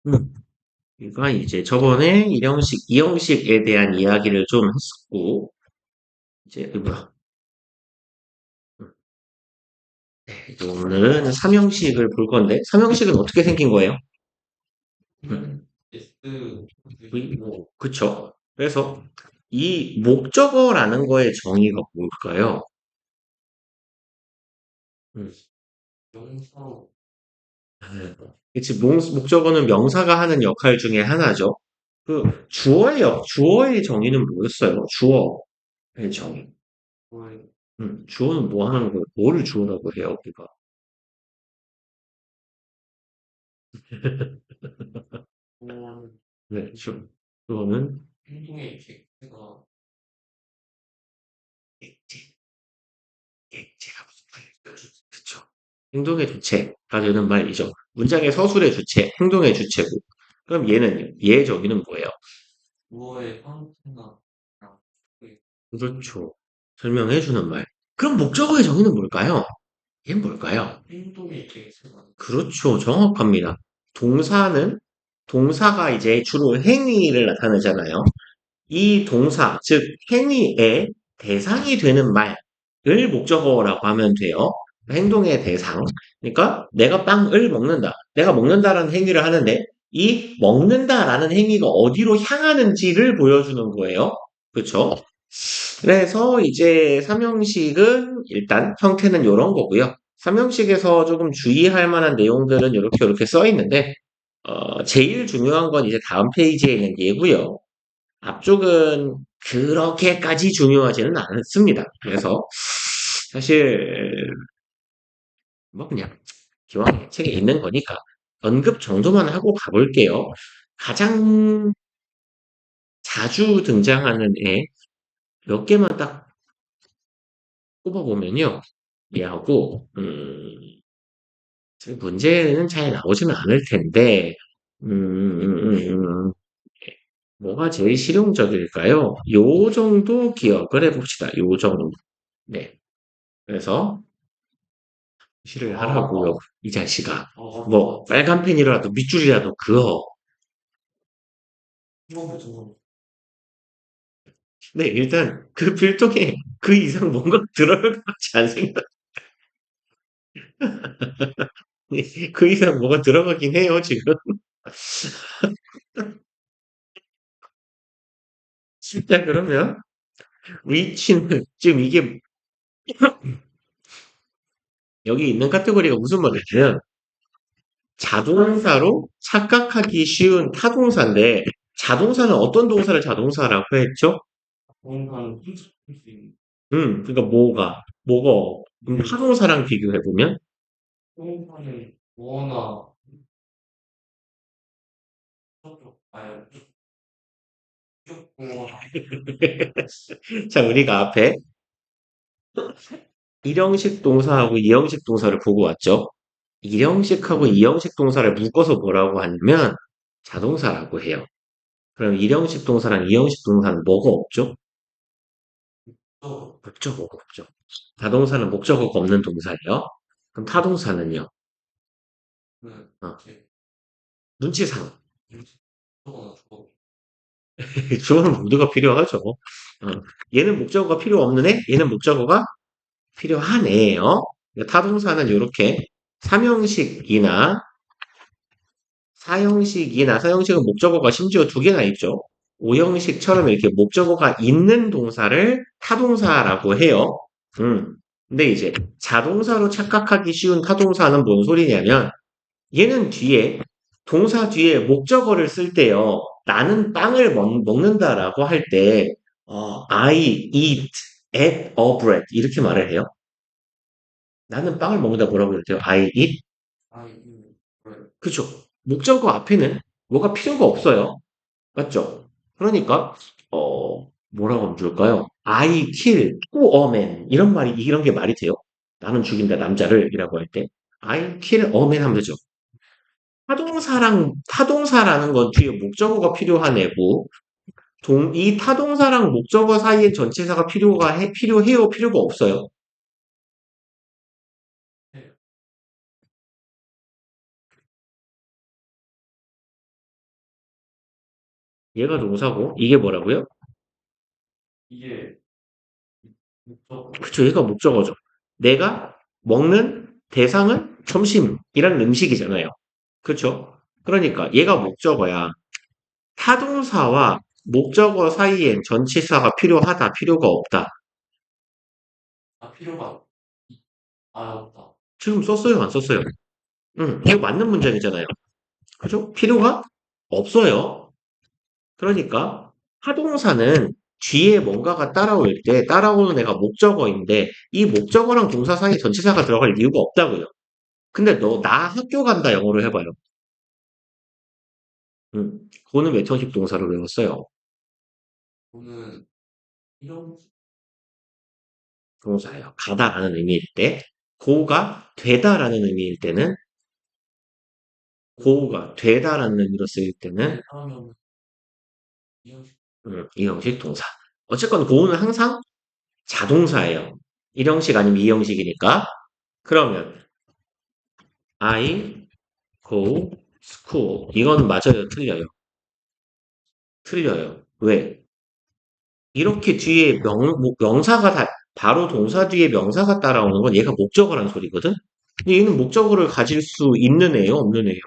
음, 그러니까 이제 저번에 일형식, 이형식에 대한 이야기를 좀 했었고, 이제, 뭐야, 이제 오늘은 삼형식을 볼 건데, 삼형식은 어떻게 생긴 거예요? 그쵸? 그래서 이 목적어라는 거의 정의가 뭘까요? 음, 그치, 목적어는 명사가 하는 역할 중에 하나죠. 그 주어의 정의는 뭐였어요? 주어의 정의. 주어는 뭐 하는 거예요? 뭐를 주어라고 해요, 우리가? 네, 주어는 객체, 객체라고 그쵸. 행동의 주체가 되는 말이죠. 문장의 서술의 주체, 행동의 주체고. 그럼 얘는요? 얘의 정의는 뭐예요? 그렇죠. 설명해 주는 말. 그럼 목적어의 정의는 뭘까요? 얘는 뭘까요? 그렇죠. 정확합니다. 동사는 동사가 이제 주로 행위를 나타내잖아요. 이 동사, 즉 행위의 대상이 되는 말을 목적어라고 하면 돼요. 행동의 대상. 그러니까 내가 빵을 먹는다. 내가 먹는다라는 행위를 하는데 이 먹는다라는 행위가 어디로 향하는지를 보여주는 거예요. 그렇죠? 그래서 이제 삼형식은 일단 형태는 이런 거고요. 삼형식에서 조금 주의할 만한 내용들은 이렇게 써 있는데 제일 중요한 건 이제 다음 페이지에 있는 예고요. 앞쪽은 그렇게까지 중요하지는 않습니다. 그래서 사실 뭐 그냥 기왕 책에 있는 거니까 언급 정도만 하고 가볼게요. 가장 자주 등장하는 애 몇 개만 딱 꼽아보면요. 얘하고 문제는 잘 나오지는 않을 텐데 음, 음, 음, 음, 뭐가 제일 실용적일까요? 요 정도 기억을 해봅시다. 요 정도. 네. 그래서 실을 하라고요, 이 자식아. 뭐 빨간 펜이라도 밑줄이라도 그어. 네, 일단 그 필통에 그 이상 뭔가 들어갈 것 같지 않습니다. 그 이상 뭐가 들어가긴 해요, 지금. 자, 그러면 위치는 지금 이게 여기 있는 카테고리가 무슨 말이냐면 자동사로 착각하기 쉬운 타동사인데 자동사는 어떤 동사를 자동사라고 했죠? 그러니까 타동사랑 비교해 보면 자, 우리가 앞에 일형식 동사하고 이형식 동사를 보고 왔죠. 일형식하고 이형식 동사를 묶어서 뭐라고 하냐면 자동사라고 해요. 그럼 일형식 동사랑 이형식 동사는 뭐가 없죠? 목적어가 없죠. 자동사는 목적어가 없는 동사예요. 그럼 타동사는요? 어, 눈치상. 주어는 모두가 필요하죠. 얘는 목적어가 필요 없는 애, 얘는 목적어가 필요한 애예요. 타동사는 이렇게 삼형식이나 사형식은 목적어가 심지어 두 개나 있죠. 오형식처럼 이렇게 목적어가 있는 동사를 타동사라고 해요. 음. 근데 이제 자동사로 착각하기 쉬운 타동사는 뭔 소리냐면 얘는 뒤에 동사 뒤에 목적어를 쓸 때요. 나는 빵을 먹는다라고 할 때 I eat at a bread 이렇게 말을 해요. 나는 빵을 먹는다 뭐라고 그랬대요? I eat 그죠? 목적어 앞에는 뭐가 필요가 없어요. 맞죠? 그러니까 뭐라고 하면 좋을까요? I kill two a man 이런 게 말이 돼요? 나는 죽인다 남자를 이라고 할 때 I kill a man 하면 되죠. 타동사라는 건 뒤에 목적어가 필요한 애고 이 타동사랑 목적어 사이에 전치사가 필요해요? 필요가 없어요? 얘가 동사고, 이게 뭐라고요? 그쵸, 얘가 목적어죠. 내가 먹는 대상은 점심이라는 음식이잖아요. 그쵸? 그러니까 얘가 목적어야. 타동사와 목적어 사이엔 전치사가 필요하다, 필요가 없다. 지금 썼어요, 안 썼어요? 응, 이거 맞는 문장이잖아요. 그죠? 필요가 없어요. 그러니까 타동사는 뒤에 뭔가가 따라올 때 따라오는 애가 목적어인데 이 목적어랑 동사 사이에 전치사가 들어갈 이유가 없다고요. 근데 너 나 학교 간다 영어로 해봐요. 그거는 몇 형식 동사를 외웠어요. 동사예요. 가다라는 의미일 때, 고가 되다라는 의미일 때는, 고가 되다라는 의미로 쓰일 때는 이 형식 동사. 어쨌건 고는 항상 자동사예요. 1형식 아니면 2형식이니까. 그러면 I go school 이건 맞아요, 틀려요? 틀려요. 왜? 이렇게 뒤에 명사가 바로 동사 뒤에 명사가 따라오는 건 얘가 목적어란 소리거든? 근데 얘는 목적어를 가질 수 있는 애예요, 없는 애예요?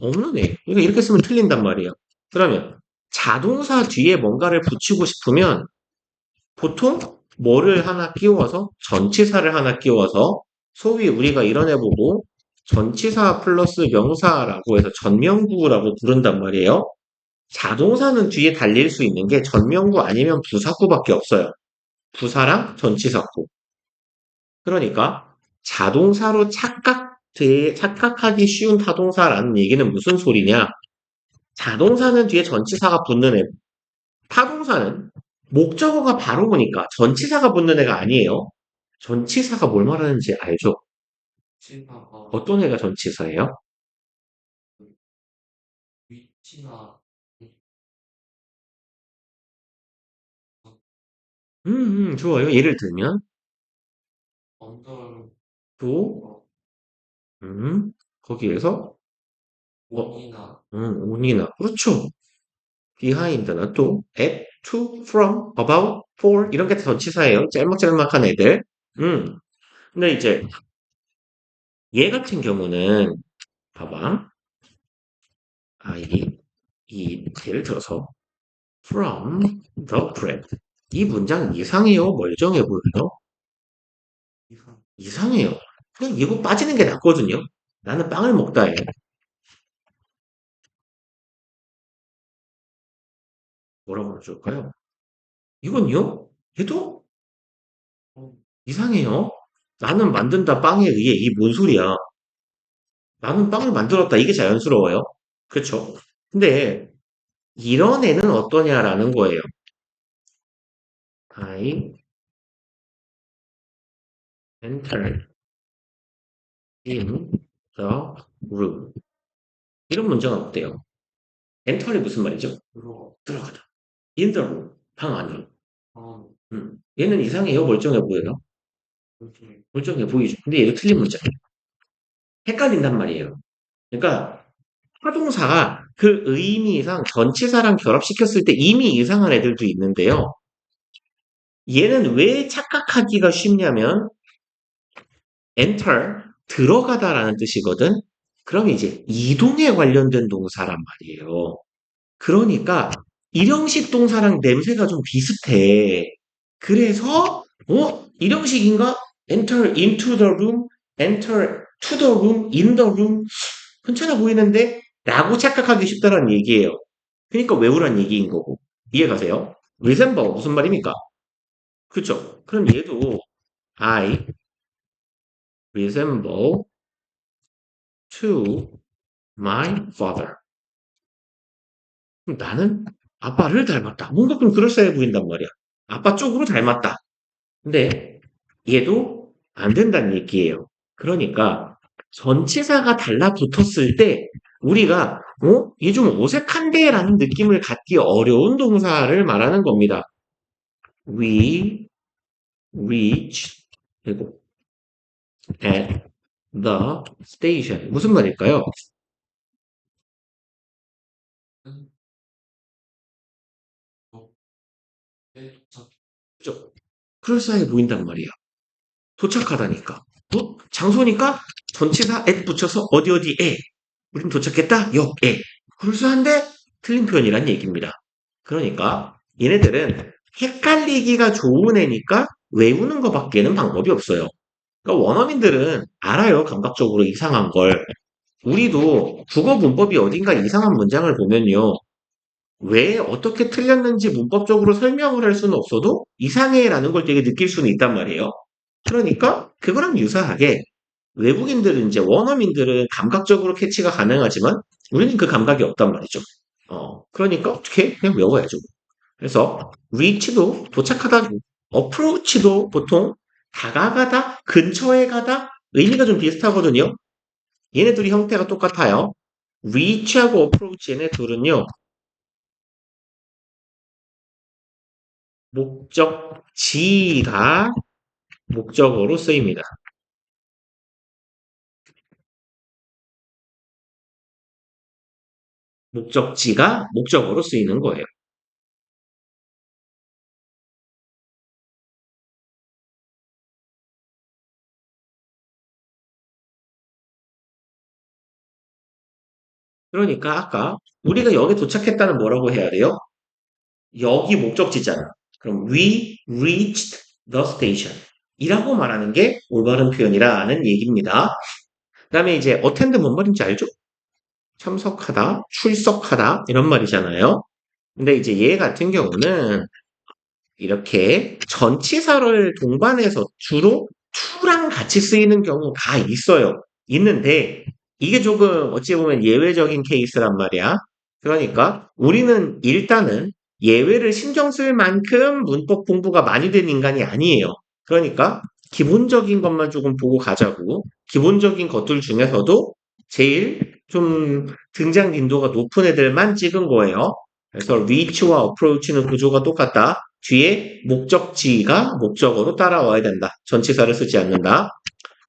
없는 애. 그러니까 이렇게 쓰면 틀린단 말이에요. 그러면 자동사 뒤에 뭔가를 붙이고 싶으면 보통 뭐를 하나 끼워서 전치사를 하나 끼워서 소위 우리가 이런 애 보고 전치사 플러스 명사라고 해서 전명구라고 부른단 말이에요. 자동사는 뒤에 달릴 수 있는 게 전명구 아니면 부사구밖에 없어요. 부사랑 전치사구. 그러니까 자동사로 착각하기 쉬운 타동사라는 얘기는 무슨 소리냐? 자동사는 뒤에 전치사가 붙는 애. 타동사는 목적어가 바로 오니까 전치사가 붙는 애가 아니에요. 전치사가 뭘 말하는지 알죠? 어떤 애가 전치사예요? 좋아요. 예를 들면, 또, 거기에서, on이나. 그렇죠. behind나 또, at, to, from, about, for, 이런 게 다 전치사예요. 짤막짤막한 애들. 음. 근데 이제, 얘 같은 경우는, 봐봐. I eat, 예를 들어서, from the bread. 이 문장 이상해요? 멀쩡해 보여요? 이상해요. 그냥 이거 빠지는 게 낫거든요. 나는 빵을 먹다 해. 뭐라고 해줄까요? 이건요? 얘도 이상해요. 나는 만든다 빵에 의해 이게 뭔 소리야? 나는 빵을 만들었다. 이게 자연스러워요. 그쵸? 근데 이런 애는 어떠냐라는 거예요. I enter in the room. 이런 문제가 어때요? enter이 무슨 말이죠? 들어가다. in the room. 방 안으로. 얘는 이상해요? 멀쩡해 보여요? 멀쩡해 보이죠? 근데 얘도 틀린 문제예요. 헷갈린단 말이에요. 그러니까 타동사가 그 의미상 전치사랑 결합시켰을 때 이미 이상한 애들도 있는데요. 얘는 왜 착각하기가 쉽냐면 enter 들어가다라는 뜻이거든. 그럼 이제 이동에 관련된 동사란 말이에요. 그러니까 일형식 동사랑 냄새가 좀 비슷해. 그래서 일형식인가? enter into the room, enter to the room, in the room 괜찮아 보이는데 라고 착각하기 쉽다는 얘기예요. 그러니까 외우란 얘기인 거고. 이해가세요? resemble 무슨 말입니까? 그쵸? 그럼 얘도 I resemble to my father. 그럼 나는 아빠를 닮았다. 뭔가 좀 그럴싸해 보인단 말이야. 아빠 쪽으로 닮았다. 근데 얘도 안 된다는 얘기예요. 그러니까 전치사가 달라붙었을 때 우리가 얘 좀 어색한데라는 느낌을 갖기 어려운 동사를 말하는 겁니다. We reach 그리고 at the station 무슨 말일까요? 그죠? 그럴싸해 보인단 말이야. 도착하다니까. 장소니까 전치사 at 붙여서 어디 어디에. 우린 도착했다. 역에. 그럴싸한데 틀린 표현이란 얘기입니다. 그러니까 얘네들은 헷갈리기가 좋은 애니까 외우는 것밖에는 방법이 없어요. 그러니까 원어민들은 알아요. 감각적으로 이상한 걸. 우리도 국어 문법이 어딘가 이상한 문장을 보면요. 왜 어떻게 틀렸는지 문법적으로 설명을 할 수는 없어도 이상해라는 걸 되게 느낄 수는 있단 말이에요. 그러니까 그거랑 유사하게 외국인들은 이제 원어민들은 감각적으로 캐치가 가능하지만 우리는 그 감각이 없단 말이죠. 그러니까 어떻게 그냥 외워야죠. 그래서 reach도 도착하다, approach도 보통 다가가다, 근처에 가다 의미가 좀 비슷하거든요. 얘네 둘이 형태가 똑같아요. reach하고 approach 얘네 둘은요. 목적지가 목적어로 쓰입니다. 목적지가 목적어로 쓰이는 거예요. 그러니까 아까 우리가 여기 도착했다는 뭐라고 해야 돼요? 여기 목적지잖아. 그럼 we reached the station 이라고 말하는 게 올바른 표현이라는 얘기입니다. 그 다음에 이제 attend 뭔 말인지 알죠? 참석하다, 출석하다 이런 말이잖아요. 근데 이제 얘 같은 경우는 이렇게 전치사를 동반해서 주로 to랑 같이 쓰이는 경우가 있어요. 있는데 이게 조금 어찌 보면 예외적인 케이스란 말이야. 그러니까 우리는 일단은 예외를 신경 쓸 만큼 문법 공부가 많이 된 인간이 아니에요. 그러니까 기본적인 것만 조금 보고 가자고. 기본적인 것들 중에서도 제일 좀 등장 빈도가 높은 애들만 찍은 거예요. 그래서 reach와 approach는 구조가 똑같다. 뒤에 목적지가 목적어로 따라와야 된다. 전치사를 쓰지 않는다.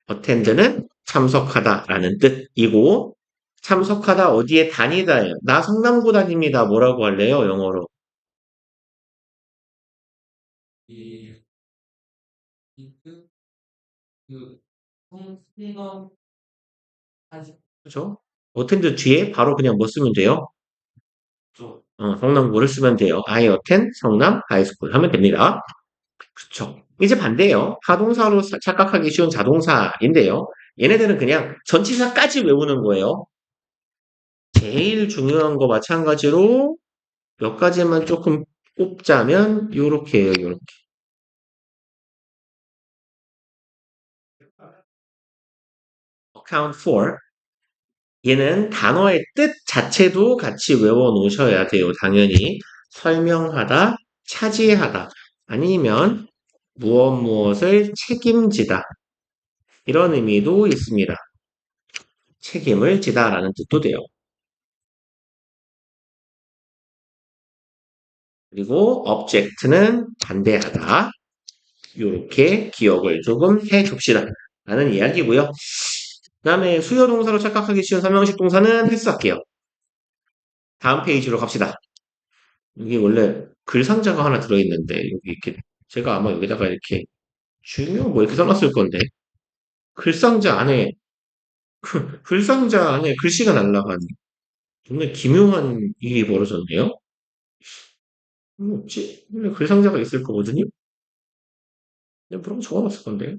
attend는 참석하다라는 뜻이고 참석하다 어디에 다니다예요. 나 성남고 다닙니다. 뭐라고 할래요? 영어로. 그렇죠? attend 뒤에 바로 그냥 뭐 쓰면 돼요? 성남고를 쓰면 돼요. I attend 성남 하이스쿨 하면 됩니다. 그쵸. 이제 반대예요. 하동사로 착각하기 쉬운 자동사인데요. 얘네들은 그냥 전치사까지 외우는 거예요. 제일 중요한 거 마찬가지로 몇 가지만 조금 꼽자면 요렇게 해요. 요렇게. account for 얘는 단어의 뜻 자체도 같이 외워 놓으셔야 돼요. 당연히 설명하다, 차지하다 아니면 무엇 무엇을 책임지다 이런 의미도 있습니다. 책임을 지다라는 뜻도 돼요. 그리고 object는 반대하다. 이렇게 기억을 조금 해줍시다. 라는 이야기고요. 그 다음에 수요 동사로 착각하기 쉬운 삼형식 동사는 패스할게요. 다음 페이지로 갑시다. 여기 원래 글 상자가 하나 들어있는데 여기 이렇게 제가 아마 여기다가 이렇게 중요 뭐 이렇게 써놨을 건데 글 상자 안에 글 상자 안에 글씨가 날라간 정말 기묘한 일이 벌어졌네요. 뭐지? 원래 글 상자가 있을 거거든요. 그냥 뭐라고 적어놨을 건데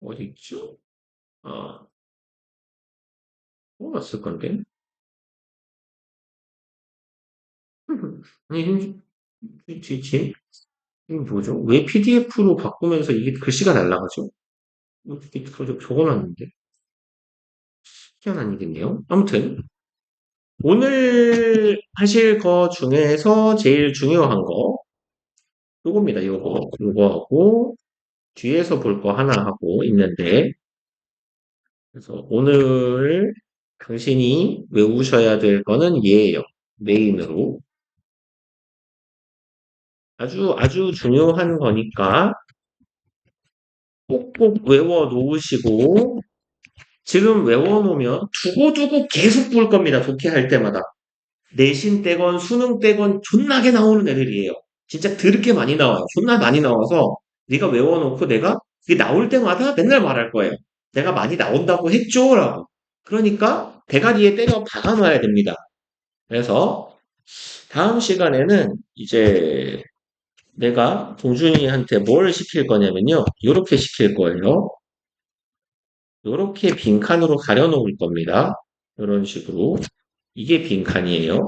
어디 있죠? 아, 적어놨을 건데. 아니, 지, 이게 뭐죠? 왜 PDF로 바꾸면서 이게 글씨가 날라가죠? 이렇게 적어놨는데. 희한한 일이네요. 아무튼, 오늘 하실 거 중에서 제일 중요한 거, 요겁니다, 요거. 요거하고, 뒤에서 볼 거 하나 하고 있는데, 그래서 오늘 당신이 외우셔야 될 거는 얘예요. 메인으로. 아주, 아주 중요한 거니까 꼭꼭 외워 놓으시고, 지금 외워놓으면 두고두고 계속 볼 겁니다. 독해할 때마다. 내신 떼건 수능 떼건 존나게 나오는 애들이에요. 진짜 드럽게 많이 나와요. 존나 많이 나와서 네가 외워놓고 내가 그게 나올 때마다 맨날 말할 거예요. 내가 많이 나온다고 했죠? 라고. 그러니까 대가리에 때려 박아놔야 됩니다. 그래서 다음 시간에는 이제 내가 동준이한테 뭘 시킬 거냐면요. 요렇게 시킬 거예요. 요렇게 빈칸으로 가려놓을 겁니다. 이런 식으로. 이게 빈칸이에요.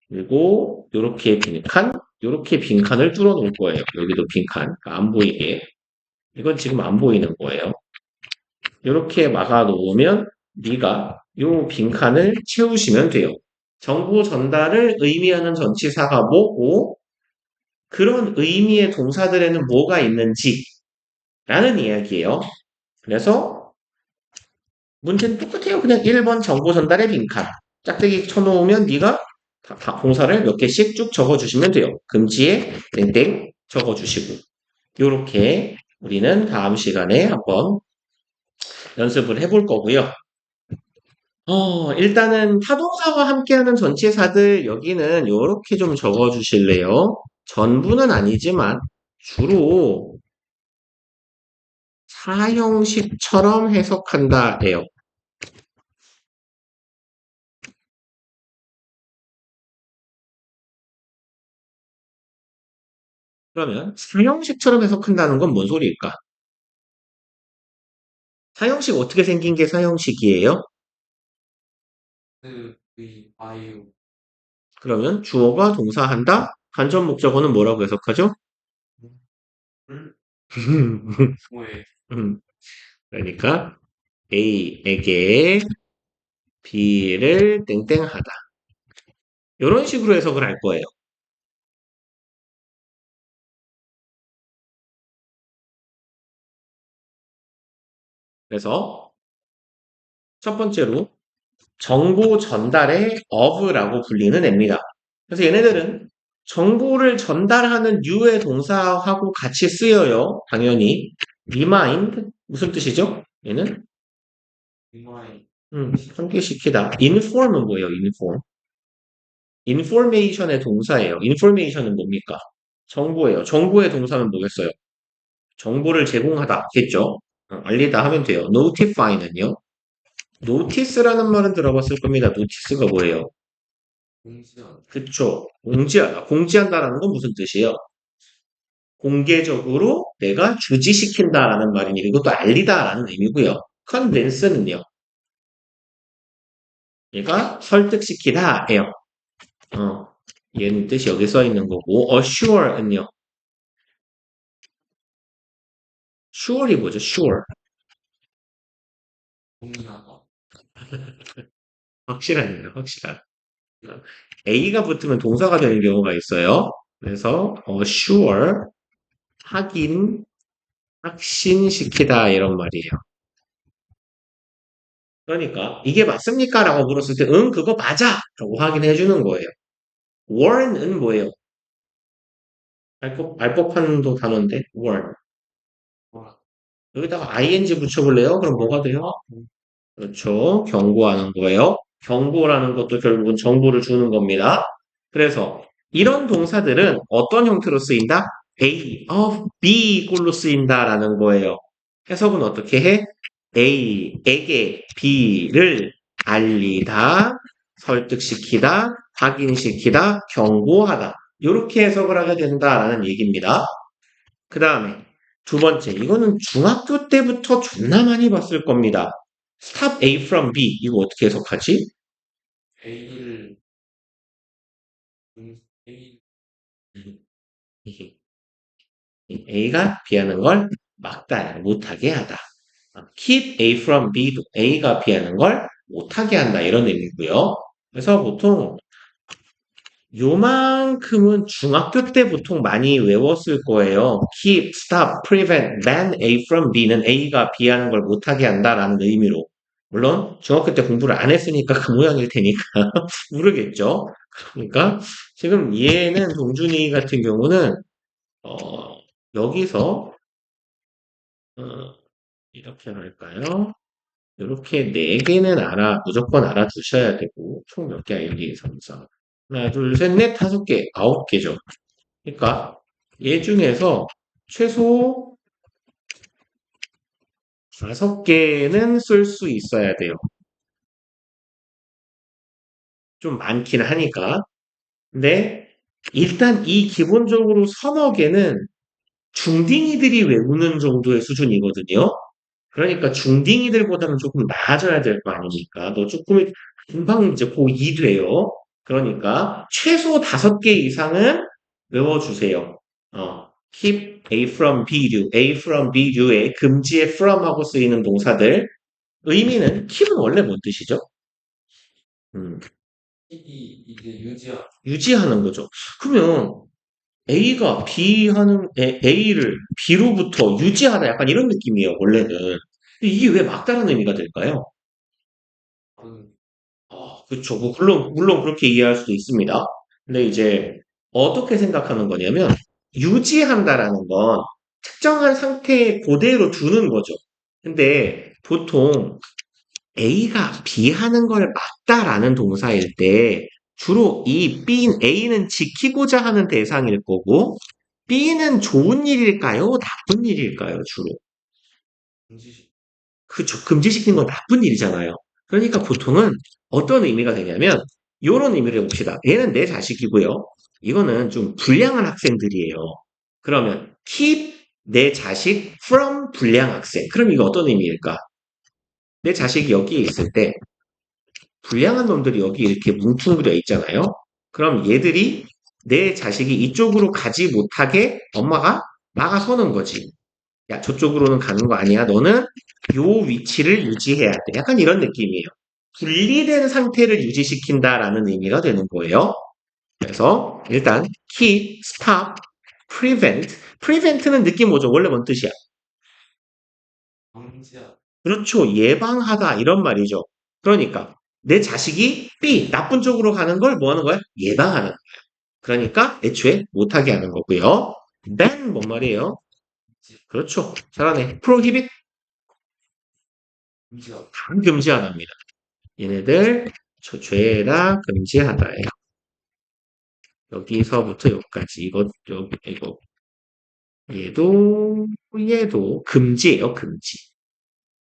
그리고 요렇게 빈칸을 뚫어 놓을 거예요. 여기도 빈칸. 그러니까 안 보이게. 이건 지금 안 보이는 거예요. 요렇게 막아 놓으면 네가 요 빈칸을 채우시면 돼요. 정보 전달을 의미하는 전치사가 뭐고 그런 의미의 동사들에는 뭐가 있는지 라는 이야기예요. 그래서 문제는 똑같아요. 그냥 1번 정보 전달의 빈칸. 짝대기 쳐놓으면 네가 동사를 몇 개씩 쭉 적어주시면 돼요. 금지에 땡땡 적어주시고. 요렇게 우리는 다음 시간에 한번 연습을 해볼 거고요. 일단은 타동사와 함께하는 전치사들 여기는 요렇게 좀 적어주실래요? 전부는 아니지만 주로 사형식처럼 해석한다래요. 그러면 사형식처럼 해석한다는 건 뭔 소리일까? 사형식 어떻게 생긴 게 사형식이에요? 그러면 주어가 동사한다? 간접 목적어는 뭐라고 해석하죠? 그러니까 A에게 B를 땡땡하다. 이런 식으로 해석을 할 거예요. 그래서 첫 번째로 정보 전달의 of라고 불리는 애입니다. 그래서 얘네들은 정보를 전달하는 유의 동사하고 같이 쓰여요. 당연히. remind 무슨 뜻이죠? 얘는 상기시키다. inform은 뭐예요? inform. information의 동사예요. information은 뭡니까? 정보예요. 정보의 동사는 뭐겠어요? 정보를 제공하다겠죠? 알리다 하면 돼요. notify는요? notice라는 말은 들어봤을 겁니다. notice가 뭐예요? 그쵸. 공지하다. 공지한다라는 건 무슨 뜻이에요? 공개적으로 내가 주지시킨다라는 말이니 이것도 알리다라는 의미고요. convince는요. 얘가 설득시키다예요. 어, 얘는 뜻이 여기 써 있는 거고 assure는요. sure이 뭐죠? sure. 확실합니다. 확실한. A가 붙으면 동사가 되는 경우가 있어요. 그래서 assure 확인, 확신시키다 이런 말이에요. 그러니까 이게 맞습니까? 라고 물었을 때 응, 그거 맞아! 라고 확인해 주는 거예요. warn은 뭐예요? 알법한도 단어인데 warn. 여기다가 ing 붙여볼래요? 그럼 뭐가 돼요? 그렇죠. 경고하는 거예요. 경고라는 것도 결국은 정보를 주는 겁니다. 그래서 이런 동사들은 어떤 형태로 쓰인다? A of B 꼴로 쓰인다라는 거예요. 해석은 어떻게 해? A에게 B를 알리다, 설득시키다, 확인시키다, 경고하다. 이렇게 해석을 하게 된다라는 얘기입니다. 그 다음에 두 번째, 이거는 중학교 때부터 존나 많이 봤을 겁니다. Stop A from B. 이거 어떻게 해석하지? A가 B하는 걸 막다, 못하게 하다. Keep A from B도 A가 B하는 걸 못하게 한다. 이런 의미고요. 그래서 보통 요만큼은 중학교 때 보통 많이 외웠을 거예요. Keep, stop, prevent, ban A from B는 A가 B하는 걸 못하게 한다라는 의미로. 물론 중학교 때 공부를 안 했으니까 그 모양일 테니까 모르겠죠. 그러니까 지금 얘는 동준이 같은 경우는 어, 여기서 이렇게 할까요? 이렇게 네 개는 무조건 알아두셔야 되고 총 몇 개야? 1, 2, 3, 4. 하나, 둘, 셋, 넷, 다섯 개, 아홉 개죠. 그러니까 얘 중에서 최소 다섯 개는 쓸 수 있어야 돼요. 좀 많긴 하니까. 근데 일단 이 기본적으로 서너 개는 중딩이들이 외우는 정도의 수준이거든요. 그러니까 중딩이들보다는 조금 나아져야 될 거 아닙니까? 너 조금 금방 이제 고2 돼요. 그러니까 최소 다섯 개 이상은 외워주세요. keep A from B do, A from B do에 금지의 from하고 쓰이는 동사들 의미는 keep은 원래 뭔 뜻이죠? 음, 유지하는 거죠. 그러면 A가 A를 B로부터 유지하다 약간 이런 느낌이에요, 원래는. 근데 이게 왜 막다른 의미가 될까요? 그렇죠. 뭐 물론 그렇게 이해할 수도 있습니다. 근데 이제 어떻게 생각하는 거냐면 유지한다라는 건 특정한 상태에 그대로 두는 거죠. 근데 보통 A가 B 하는 걸 막다라는 동사일 때 주로 이 A는 지키고자 하는 대상일 거고 B는 좋은 일일까요? 나쁜 일일까요? 주로. 그쵸. 금지시키는 건 나쁜 일이잖아요. 그러니까 보통은 어떤 의미가 되냐면, 요런 의미를 해봅시다. 얘는 내 자식이고요. 이거는 좀 불량한 학생들이에요. 그러면 keep 내 자식 from 불량 학생. 그럼 이거 어떤 의미일까? 내 자식이 여기에 있을 때 불량한 놈들이 여기 이렇게 뭉뚱그려 있잖아요. 그럼 얘들이 내 자식이 이쪽으로 가지 못하게 엄마가 막아서는 거지. 야, 저쪽으로는 가는 거 아니야. 너는 요 위치를 유지해야 돼. 약간 이런 느낌이에요. 분리된 상태를 유지시킨다라는 의미가 되는 거예요. 그래서 일단 keep, stop, prevent. prevent는 느낌 뭐죠? 원래 뭔 뜻이야? 그렇죠. 예방하다 이런 말이죠. 그러니까 내 자식이 B 나쁜 쪽으로 가는 걸 뭐 하는 거야? 예방하는 거야. 그러니까 애초에 못하게 하는 거고요. ban 뭔 말이에요? 그렇죠. 잘하네. prohibit 금지하다입니다. 얘네들 죄다 금지하다예요. 여기서부터 여기까지 이거 얘도 금지예요. 금지.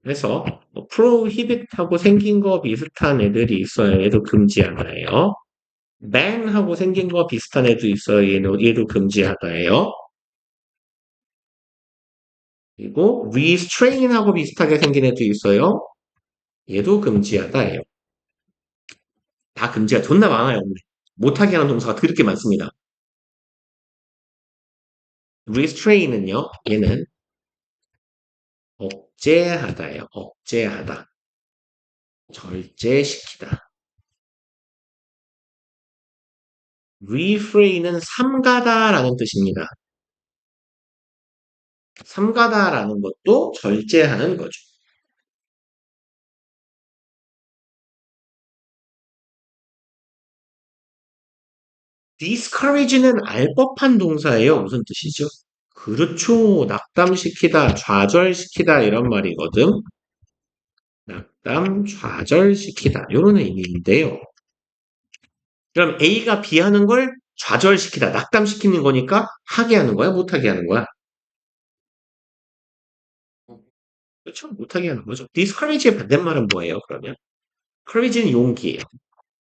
그래서 뭐 prohibit하고 생긴 거 비슷한 애들이 있어요. 얘도 금지하다예요. ban하고 생긴 거 비슷한 애도 있어요. 얘도 금지하다예요. 그리고 restrain하고 비슷하게 생긴 애도 있어요. 얘도 금지하다예요. 다 금지가 존나 많아요. 못하게 하는 동사가 그렇게 많습니다. restrain은요, 얘는 억제하다예요. 억제하다. 절제시키다. refrain은 삼가다라는 뜻입니다. 삼가다라는 것도 절제하는 거죠. discourage는 알 법한 동사예요. 무슨 뜻이죠? 그렇죠. 낙담시키다, 좌절시키다 이런 말이거든. 낙담, 좌절시키다 이런 의미인데요. 그럼 A가 B 하는 걸 좌절시키다, 낙담시키는 거니까 하게 하는 거야, 못하게 하는 거야? 그렇죠. 못하게 하는 거죠. discourage의 반대말은 뭐예요, 그러면? courage는 용기예요.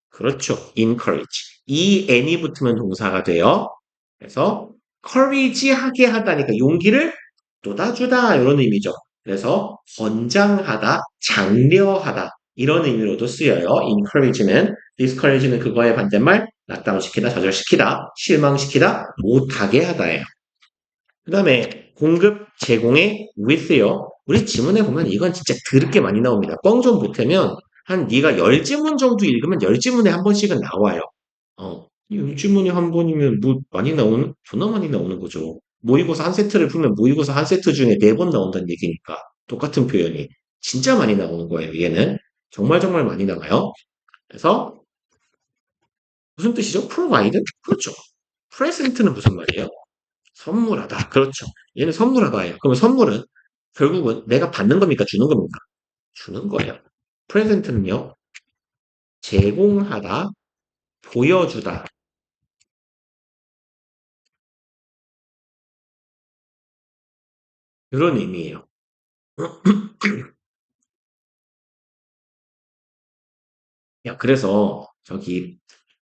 그렇죠. encourage. 이 n이 붙으면 동사가 돼요. 그래서 courage 하게 하다니까 용기를 쏟아주다 이런 의미죠. 그래서 권장하다, 장려하다 이런 의미로도 쓰여요. encourage는 discourage는 그거의 반대말 낙담시키다, 좌절시키다, 실망시키다, 못하게 하다예요. 그 다음에 공급, 제공의 with요. 우리 지문에 보면 이건 진짜 드럽게 많이 나옵니다. 뻥 좀 보태면 한 네가 10지문 정도 읽으면 10지문에 한 번씩은 나와요. 10지문에 한 번이면 뭐 많이 나오는? 존나 많이 나오는 거죠. 모의고사 한 세트를 풀면 모의고사 한 세트 중에 4번 나온다는 얘기니까 똑같은 표현이 진짜 많이 나오는 거예요. 얘는 정말 정말 많이 나와요. 그래서 무슨 뜻이죠? provide? 그렇죠. present는 무슨 말이에요? 선물하다. 그렇죠. 얘는 선물하다예요. 그러면 선물은 결국은 내가 받는 겁니까? 주는 겁니까? 주는 거예요. 프레젠트는요, 제공하다, 보여주다, 그런 의미예요. 야, 그래서 저기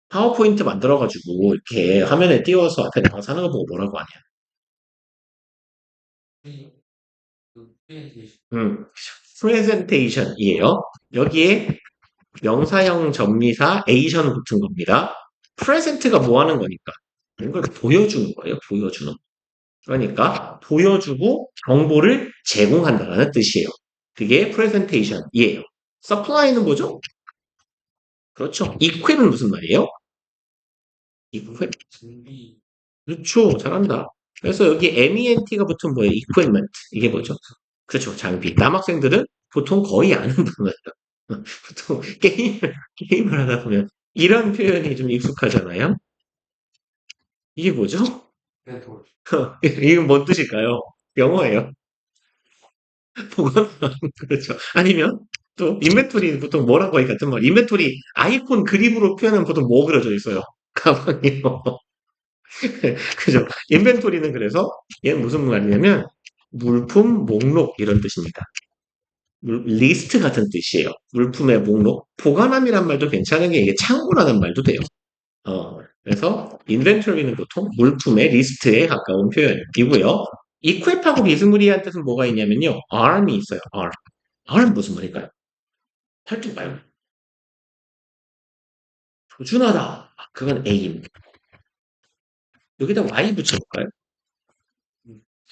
파워포인트 만들어가지고 이렇게 화면에 띄워서 앞에 나가서 하는 거 보고 뭐라고 하냐. 음, 프레젠테이션이에요. 여기에 명사형 접미사 에이션 붙은 겁니다. 프레젠트가 뭐 하는 거니까? 뭔가를 보여주는 거예요. 보여주는. 그러니까 보여주고 정보를 제공한다는 뜻이에요. 그게 프레젠테이션이에요. 서플라이는 뭐죠? 그렇죠. 이퀄은 무슨 말이에요? 이퀄. 그렇죠. 잘한다. 그래서 여기 MENT가 붙은 뭐예요? equipment. 이게 뭐죠? 그렇죠. 장비. 남학생들은 보통 거의 안 한다고요. 보통 게임을 하다 보면 이런 표현이 좀 익숙하잖아요. 이게 뭐죠? 이건 뭔 뜻일까요? 영어예요. 보관, 그렇죠. 아니면 또 인벤토리 보통 뭐라고 하기 같은 말. 인벤토리 아이폰 그림으로 표현하면 보통 뭐 그려져 있어요? 가방이요. 그죠? 인벤토리는 그래서 얘는 무슨 말이냐면 물품 목록 이런 뜻입니다. 리스트 같은 뜻이에요. 물품의 목록. 보관함이란 말도 괜찮은 게 이게 창고라는 말도 돼요. 그래서 인벤토리는 보통 물품의 리스트에 가까운 표현이고요. equip하고 비스무리한 뜻은 뭐가 있냐면요. arm이 있어요. arm. arm 무슨 말일까요? 팔뚝 말고. 조준하다. 그건 a임. 여기다 y 붙여볼까요?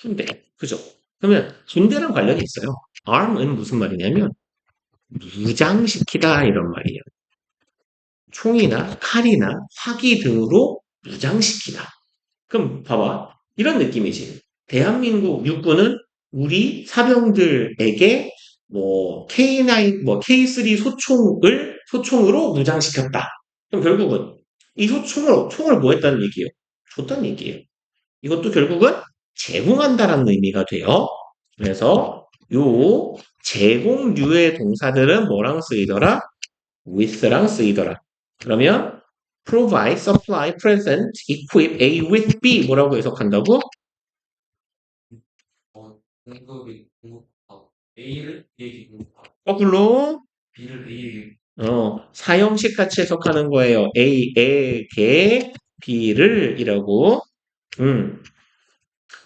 군대. 그죠? 그러면 군대랑 관련이 있어요. arm은 무슨 말이냐면 무장시키다 이런 말이에요. 총이나 칼이나 화기 등으로 무장시키다. 그럼 봐봐. 이런 느낌이지. 대한민국 육군은 우리 사병들에게 뭐 K9, 뭐 K3 소총으로 무장시켰다. 그럼 결국은 이 총을 뭐 했다는 얘기예요? 줬다는 얘기예요. 이것도 결국은 제공한다라는 의미가 돼요. 그래서 요 제공류의 동사들은 뭐랑 쓰이더라? with랑 쓰이더라. 그러면 provide, supply, present, equip, A with B 뭐라고 해석한다고? 거꾸로 사형식 같이 해석하는 거예요. A에게 B를 이라고. 그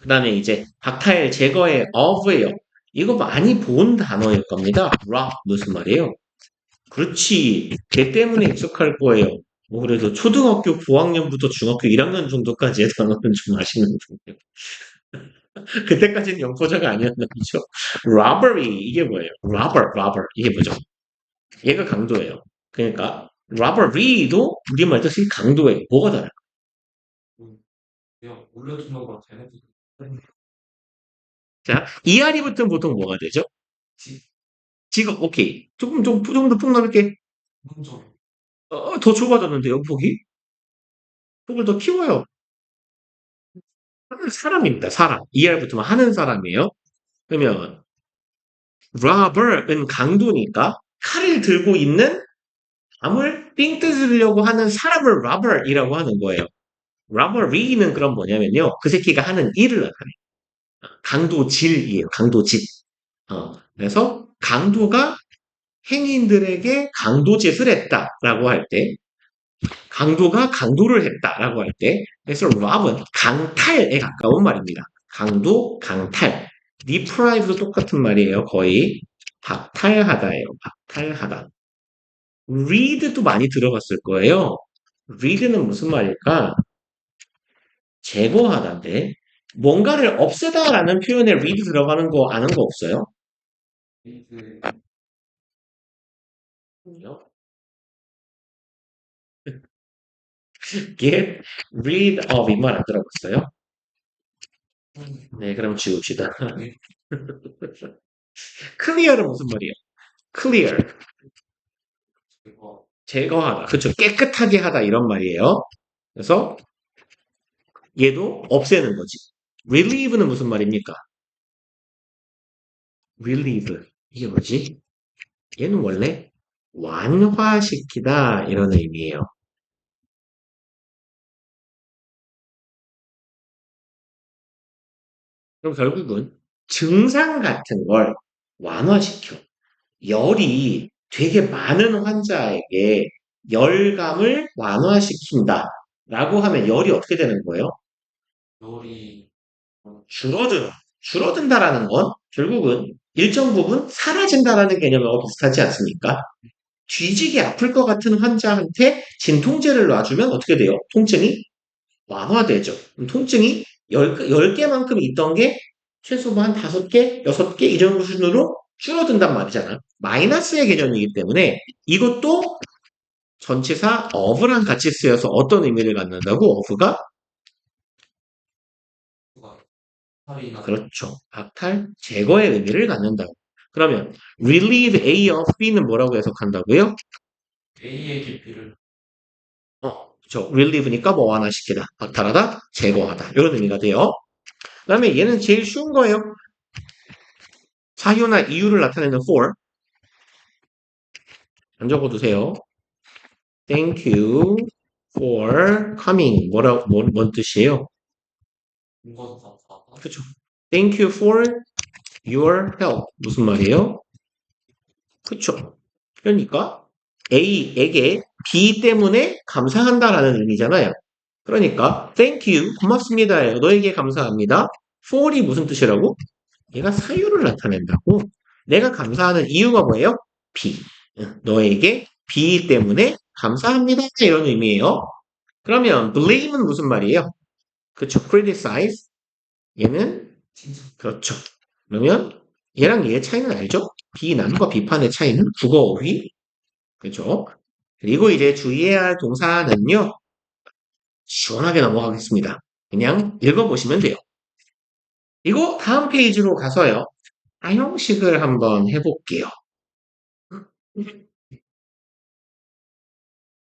다음에 이제 박탈 제거의 of예요. 이거 많이 본 단어일 겁니다. rob 무슨 말이에요? 그렇지. 걔 때문에 익숙할 거예요. 뭐 그래도 초등학교 고학년부터 중학교 1학년 정도까지의 단어는 좀 아시는 분이요. 그때까지는 영포자가 아니었나 보죠. robbery 이게 뭐예요? robber 이게 뭐죠? 얘가 강도예요. 그러니까 robbery도 우리말 뜻이 강도예요. 뭐가 달라요? 자, 이하리 붙으면 보통 뭐가 되죠? 직업 오케이. 조금 더 폭넓게 더 좁아졌는데요, 폭이? 폭을 더 키워요. 사람입니다. 사람. ER 붙으면 하는 사람이에요. 그러면 robber은 강도니까 칼을 들고 있는 암을 삥 뜯으려고 하는 사람을 robber이라고 하는 거예요. robbery는 그럼 뭐냐면요. 그 새끼가 하는 일을 나타내요. 강도질이에요. 강도질. 그래서 강도가 행인들에게 강도짓을 했다라고 할 때, 강도가 강도를 했다라고 할 때, 그래서 rob은 강탈에 가까운 말입니다. 강도, 강탈. deprive도 똑같은 말이에요. 거의 박탈하다예요. 박탈하다. read도 많이 들어봤을 거예요. read는 무슨 말일까? 제거하다인데 뭔가를 없애다라는 표현에 read 들어가는 거 아는 거 없어요? get rid of 이 말 안 들어봤어요? 네, 그럼 지웁시다. clear은 무슨 말이에요? clear 제거하다. 그렇죠. 깨끗하게 하다 이런 말이에요. 그래서 얘도 없애는 거지. relieve는 무슨 말입니까? relieve 이게 뭐지? 얘는 원래 완화시키다 이런 의미예요. 그럼 결국은 증상 같은 걸 완화시켜. 열이 되게 많은 환자에게 열감을 완화시킨다. 라고 하면 열이 어떻게 되는 거예요? 열이 줄어들어. 줄어든다라는 건 결국은 일정 부분 사라진다라는 개념하고 비슷하지 않습니까? 뒤지게 아플 것 같은 환자한테 진통제를 놔주면 어떻게 돼요? 통증이 완화되죠. 통증이 10개만큼 있던 게 최소 한 5개, 6개 이 정도 수준으로 줄어든단 말이잖아. 마이너스의 개념이기 때문에 이것도 전치사 of랑 같이 쓰여서 어떤 의미를 갖는다고? of가? 그렇죠. 박탈, 제거의 의미를 갖는다고. 그러면 relieve A of B는 뭐라고 해석한다고요? A의 깊이를 그렇죠. relieve니까 뭐 완화시키다, 박탈하다, 제거하다 이런 의미가 돼요. 그 다음에 얘는 제일 쉬운 거예요. 사유나 이유를 나타내는 for. 안 적어두세요. Thank you for coming. 뭔 뜻이에요? 그렇죠. Thank you for your help. 무슨 말이에요? 그렇죠. 그러니까 A에게 B 때문에 감사한다라는 의미잖아요. 그러니까 thank you, 고맙습니다. 너에게 감사합니다. for이 무슨 뜻이라고? 얘가 사유를 나타낸다고. 내가 감사하는 이유가 뭐예요? B. 너에게 B 때문에 감사합니다. 이런 의미예요. 그러면 blame은 무슨 말이에요? 그렇죠. criticize. 얘는 그렇죠. 그러면 얘랑 얘의 차이는 알죠? 비난과 비판의 차이는 국어 어휘. 그렇죠. 그리고 이제 주의해야 할 동사는요. 시원하게 넘어가겠습니다. 그냥 읽어보시면 돼요. 이거 다음 페이지로 가서요. 사형식을 한번 해볼게요.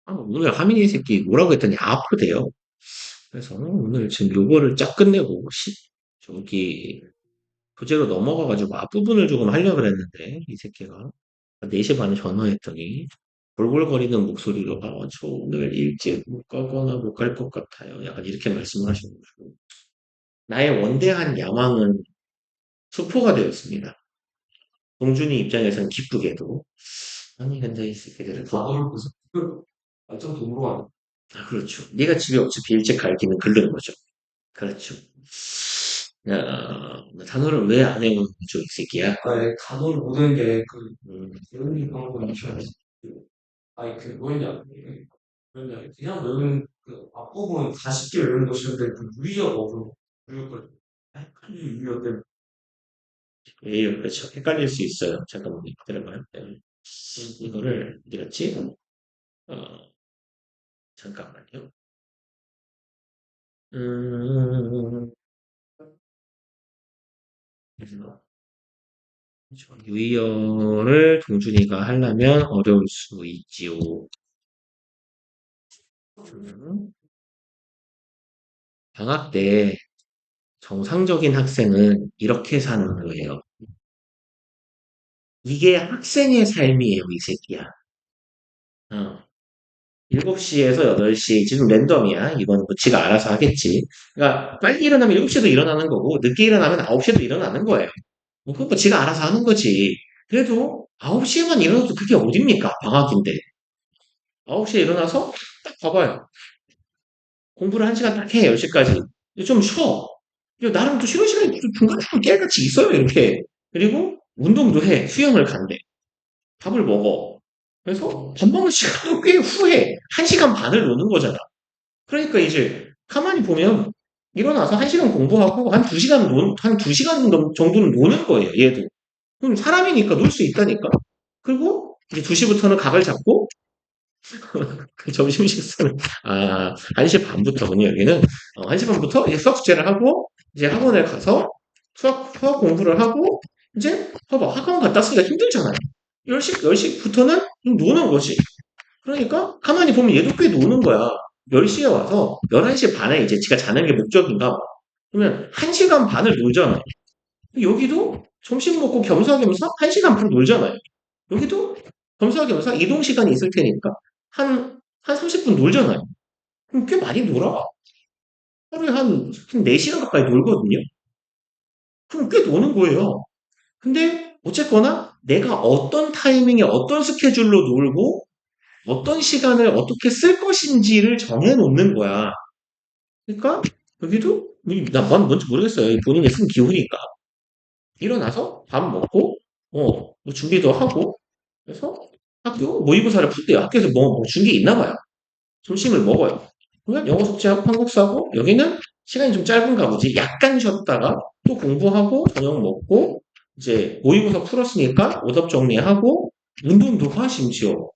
오늘 하민이 새끼 뭐라고 했더니 아프대요. 그래서 오늘 지금 요거를 쫙 끝내고 저기 부제로 넘어가가지고 앞부분을 조금 하려고 그랬는데 이 새끼가 4시 반에 전화했더니 골골거리는 목소리로 저 오늘 일찍 못 가거나 못 갈 것 같아요. 약간 이렇게 말씀을 하셔가지고 나의 원대한 야망은 수포가 되었습니다. 동준이 입장에서는 기쁘게도 아니 근데 이 새끼들은 다들 무슨 완전 돈으로 하는 그렇죠. 네가 집에 어차피 일찍 갈 길은 글른 거죠. 그렇죠. 단어를 왜 안 외우는 거죠, 이 새끼야? 아니, 단어를 못 외우는 게, 외우는 방법이 있어야지. 아니, 뭐냐. 그냥 외우는, 앞부분 다 쉽게 외우는 것이었는데, 유의어가 없는 유의어가 헷갈리는 유의어 때문에. 예, 그렇죠. 헷갈릴 수 있어요. 잠깐만, 기다려봐요. 이거를, 어디 갔지? 어, 잠깐만요. 음, 유희열을 동준이가 하려면 어려울 수 있지요. 방학 때 정상적인 학생은 이렇게 사는 거예요. 이게 학생의 삶이에요, 이 새끼야. 어. 7시에서 8시, 지금 랜덤이야. 이건 뭐 지가 알아서 하겠지. 그러니까 빨리 일어나면 7시에도 일어나는 거고, 늦게 일어나면 9시에도 일어나는 거예요. 뭐 그건 뭐 지가 알아서 하는 거지. 그래도 9시에만 일어나도 그게 어딥니까? 방학인데. 9시에 일어나서 딱 봐봐요. 공부를 1시간 딱 해, 10시까지. 좀 쉬어. 나름 또 쉬는 시간이 중간중간 깨알같이 있어요, 이렇게. 그리고 운동도 해. 수영을 간대. 밥을 먹어. 그래서 밥 먹는 시간도 꽤 후해. 1시간 반을 노는 거잖아. 그러니까 이제 가만히 보면 일어나서 1시간 공부하고 한 2시간 정도는 노는 거예요, 얘도. 그럼 사람이니까 놀 수 있다니까. 그리고 이제 2시부터는 각을 잡고 그 점심 식사는 1시 반부터군요. 여기는 1시 반부터 이제 수학 숙제를 하고 이제 학원에 가서 수학 공부를 하고 이제 봐봐 학원 갔다 왔으니까 힘들잖아요. 10시부터는 노는 거지. 그러니까 가만히 보면 얘도 꽤 노는 거야. 10시에 와서 11시 반에 이제 지가 자는 게 목적인가 봐. 그러면 1시간 반을 놀잖아요. 여기도 점심 먹고 겸사겸사 1시간 반 놀잖아요. 여기도 겸사겸사 이동 시간이 있을 테니까 한 30분 놀잖아요. 그럼 꽤 많이 놀아. 하루에 한 4시간 가까이 놀거든요. 그럼 꽤 노는 거예요. 근데 어쨌거나 내가 어떤 타이밍에 어떤 스케줄로 놀고 어떤 시간을 어떻게 쓸 것인지를 정해놓는 거야. 그러니까 여기도 난 뭔지 모르겠어요. 본인이 쓴 기분이니까. 일어나서 밥 먹고 뭐 준비도 하고 그래서 학교 모의고사를 풀 때 학교에서 뭐 준 게 있나 봐요. 점심을 먹어요. 그러면 영어 숙제하고 한국사하고 여기는 시간이 좀 짧은가 보지. 약간 쉬었다가 또 공부하고 저녁 먹고 이제 모의고사 풀었으니까 오답 정리하고 운동도 하 심지어.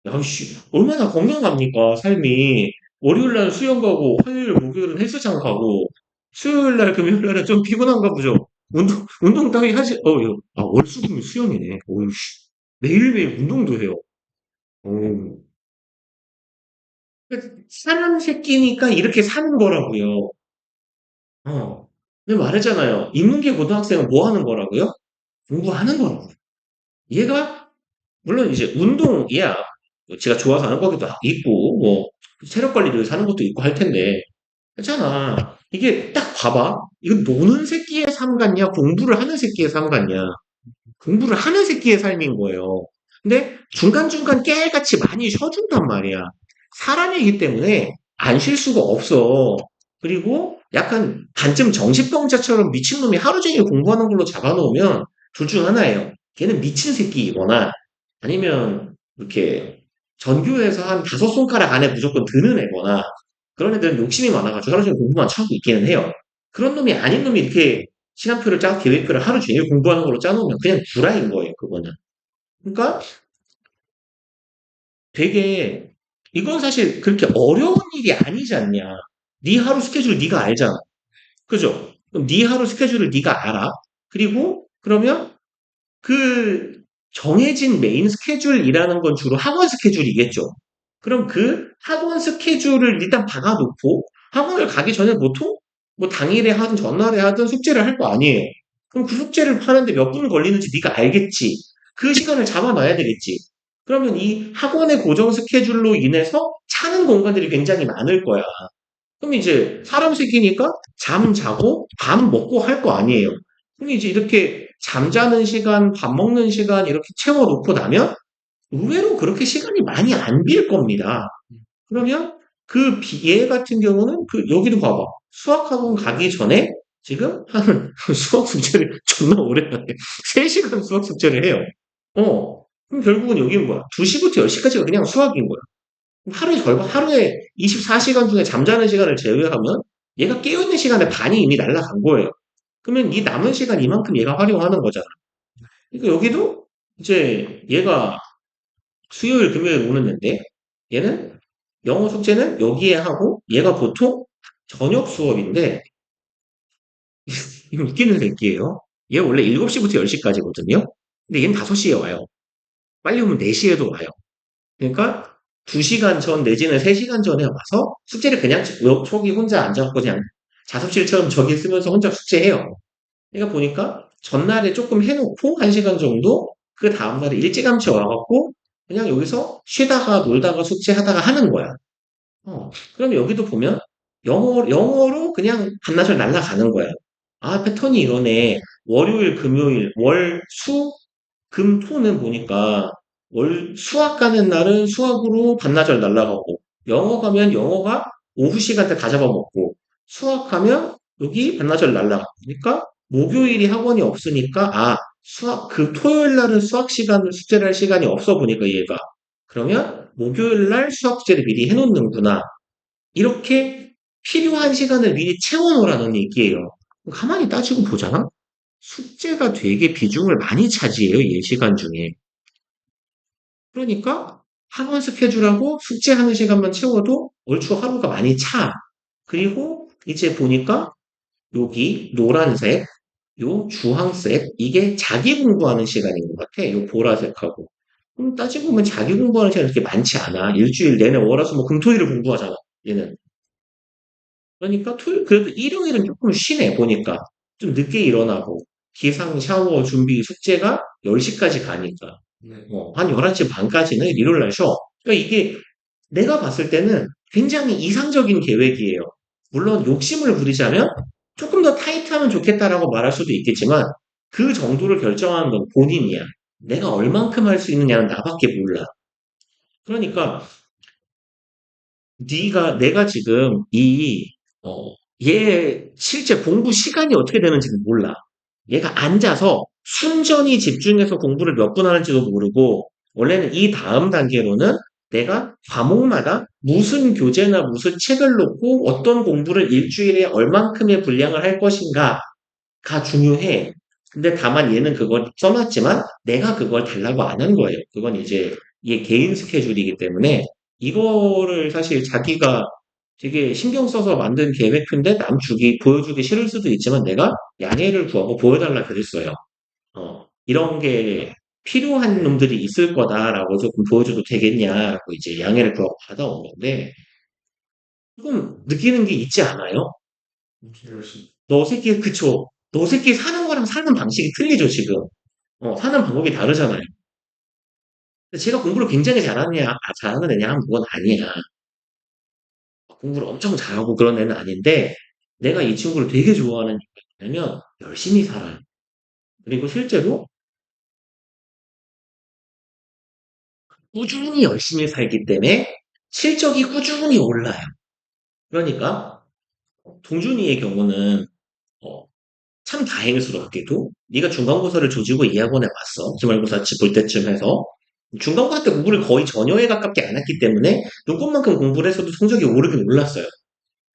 야씨 얼마나 건강합니까 삶이. 월요일날 수영 가고 화요일 목요일은 헬스장 가고 수요일날 금요일날은 좀 피곤한가 보죠. 운동 따위 하지. 월수금이 수영이네. 어이씨 매일매일 운동도 해요. 어. 사람 새끼니까 이렇게 사는 거라고요. 내가 말했잖아요. 인문계 고등학생은 뭐 하는 거라고요? 공부하는 거라고요. 얘가 물론 이제 운동이야 제가 좋아서 하는 거기도 있고 뭐 체력 관리를 사는 것도 있고 할 텐데 괜찮아. 이게 딱 봐봐. 이거 노는 새끼의 삶 같냐 공부를 하는 새끼의 삶 같냐. 공부를 하는 새끼의 삶인 거예요. 근데 중간중간 깨알같이 많이 쉬어준단 말이야. 사람이기 때문에 안 쉴 수가 없어. 그리고 약간 반쯤 정신병자처럼 미친놈이 하루 종일 공부하는 걸로 잡아놓으면 둘 중 하나예요. 걔는 미친 새끼이거나 아니면 이렇게 전교에서 한 다섯 손가락 안에 무조건 드는 애거나 그런 애들은 욕심이 많아가지고 하루 종일 공부만 차고 있기는 해요. 그런 놈이 아닌 놈이 이렇게 시간표를 짜 계획표를 하루 종일 공부하는 걸로 짜놓으면 그냥 구라인 거예요, 그거는. 그러니까 되게 이건 사실 그렇게 어려운 일이 아니지 않냐. 네 하루 스케줄 네가 알잖아. 그죠? 그럼 네 하루 스케줄을 네가 알아. 그리고 그러면 그 정해진 메인 스케줄이라는 건 주로 학원 스케줄이겠죠. 그럼 그 학원 스케줄을 일단 박아놓고 학원을 가기 전에 보통 뭐 당일에 하든 전날에 하든 숙제를 할 거 아니에요. 그럼 그 숙제를 하는데 몇 분 걸리는지 네가 알겠지. 그 시간을 잡아놔야 되겠지. 그러면 이 학원의 고정 스케줄로 인해서 차는 공간들이 굉장히 많을 거야. 그럼 이제 사람 새끼니까 잠 자고 밥 먹고 할 거 아니에요. 그럼 이제 이렇게 잠자는 시간, 밥 먹는 시간 이렇게 채워놓고 나면 의외로 그렇게 시간이 많이 안 빌 겁니다. 그러면 얘 같은 경우는 여기도 봐봐. 수학학원 가기 전에 지금 한 수학 숙제를 존나 오래 하네. 3시간 수학 숙제를 해요. 그럼 결국은 여기는 뭐야? 2시부터 10시까지가 그냥 수학인 거야. 하루의 절반, 하루에 24시간 중에 잠자는 시간을 제외하면 얘가 깨어있는 시간의 반이 이미 날아간 거예요. 그러면 이 남은 시간 이만큼 얘가 활용하는 거잖아. 그러니까 여기도 이제 얘가 수요일, 금요일 오는 애인데 얘는 영어 숙제는 여기에 하고 얘가 보통 저녁 수업인데 이거 웃기는 새끼예요. 얘 원래 7시부터 10시까지거든요. 근데 얘는 5시에 와요. 빨리 오면 4시에도 와요. 그러니까 2시간 전 내지는 3시간 전에 와서 숙제를 그냥 초기 혼자 앉아서 그냥 자습실처럼 저기 쓰면서 혼자 숙제해요. 그러니까 보니까 전날에 조금 해놓고 1시간 정도 그 다음날에 일찌감치 와갖고 그냥 여기서 쉬다가 놀다가 숙제하다가 하는 거야. 그럼 여기도 보면 영어로 그냥 반나절 날아가는 거야. 아, 패턴이 이러네. 월요일, 금요일, 월, 수, 금, 토는 보니까 수학 가는 날은 수학으로 반나절 날아가고 영어 가면 영어가 오후 시간대 다 잡아먹고 수학하면 여기 반나절 날아가고 그러니까 목요일이 학원이 없으니까 토요일 날은 수학 시간을 숙제를 할 시간이 없어 보니까 얘가 그러면 목요일 날 수학 숙제를 미리 해놓는구나. 이렇게 필요한 시간을 미리 채워놓으라는 얘기예요. 가만히 따지고 보잖아? 숙제가 되게 비중을 많이 차지해요, 얘 시간 중에. 그러니까 학원 스케줄하고 숙제하는 시간만 채워도 얼추 하루가 많이 차. 그리고 이제 보니까 여기 노란색, 요 주황색, 이게 자기 공부하는 시간인 것 같아. 요 보라색하고. 그럼 따지고 보면 자기 공부하는 시간이 그렇게 많지 않아. 일주일 내내 월화수목금토일을 공부하잖아. 얘는. 그러니까 그래도 일요일은 조금 쉬네, 보니까. 좀 늦게 일어나고, 기상, 샤워, 준비, 숙제가 10시까지 가니까. 한 11시 반까지는 일요일 날 쉬어. 그러니까 이게 내가 봤을 때는 굉장히 이상적인 계획이에요. 물론 욕심을 부리자면 조금 더 타이트하면 좋겠다라고 말할 수도 있겠지만 그 정도를 결정하는 건 본인이야. 내가 얼만큼 할 수 있느냐는 나밖에 몰라. 그러니까 내가 지금 얘 실제 공부 시간이 어떻게 되는지는 몰라. 얘가 앉아서 순전히 집중해서 공부를 몇 분 하는지도 모르고, 원래는 이 다음 단계로는 내가 과목마다 무슨 교재나 무슨 책을 놓고 어떤 공부를 일주일에 얼만큼의 분량을 할 것인가가 중요해. 근데 다만 얘는 그걸 써놨지만 내가 그걸 달라고 안 한 거예요. 그건 이제 얘 개인 스케줄이기 때문에 이거를 사실 자기가 되게 신경 써서 만든 계획표인데 보여주기 싫을 수도 있지만 내가 양해를 구하고 보여달라 그랬어요. 이런 게 필요한 놈들이 있을 거다라고 조금 보여줘도 되겠냐고 이제 양해를 구하고 받아온 건데 조금 느끼는 게 있지 않아요? 너 새끼, 그쵸? 너 새끼 사는 거랑 사는 방식이 틀리죠, 지금. 사는 방법이 다르잖아요. 근데 제가 공부를 굉장히 잘하는 애냐 하면 그건 아니야. 공부를 엄청 잘하고 그런 애는 아닌데, 내가 이 친구를 되게 좋아하는 이유가 뭐냐면, 열심히 살아요. 그리고 실제로 꾸준히 열심히 살기 때문에 실적이 꾸준히 올라요. 그러니까, 동준이의 경우는, 어, 참 다행스럽게도 네가 중간고사를 조지고 이 학원에 왔어. 기말고사 볼 때쯤 해서. 중간고사 때 공부를 거의 전혀에 가깝게 안 했기 때문에 요것만큼 공부를 했어도 성적이 오르긴 올랐어요.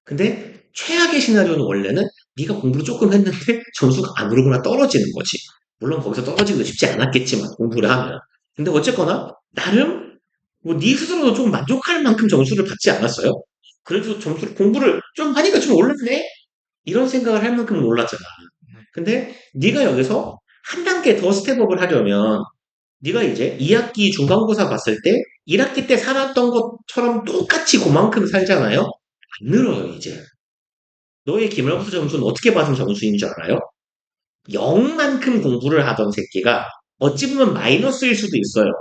근데 최악의 시나리오는 원래는 네가 공부를 조금 했는데 점수가 안 오르거나 떨어지는 거지. 물론 거기서 떨어지기도 쉽지 않았겠지만 공부를 하면. 근데 어쨌거나 나름 뭐 네 스스로도 좀 만족할 만큼 점수를 받지 않았어요. 그래도 공부를 좀 하니까 좀 올랐네? 이런 생각을 할 만큼 올랐잖아. 근데 네가 여기서 한 단계 더 스텝업을 하려면 네가 이제 2학기 중간고사 봤을 때 1학기 때 살았던 것처럼 똑같이 그만큼 살잖아요? 안 늘어요, 이제. 너의 기말고사 점수는 어떻게 받은 점수인 줄 알아요? 0만큼 공부를 하던 새끼가 어찌 보면 마이너스일 수도 있어요.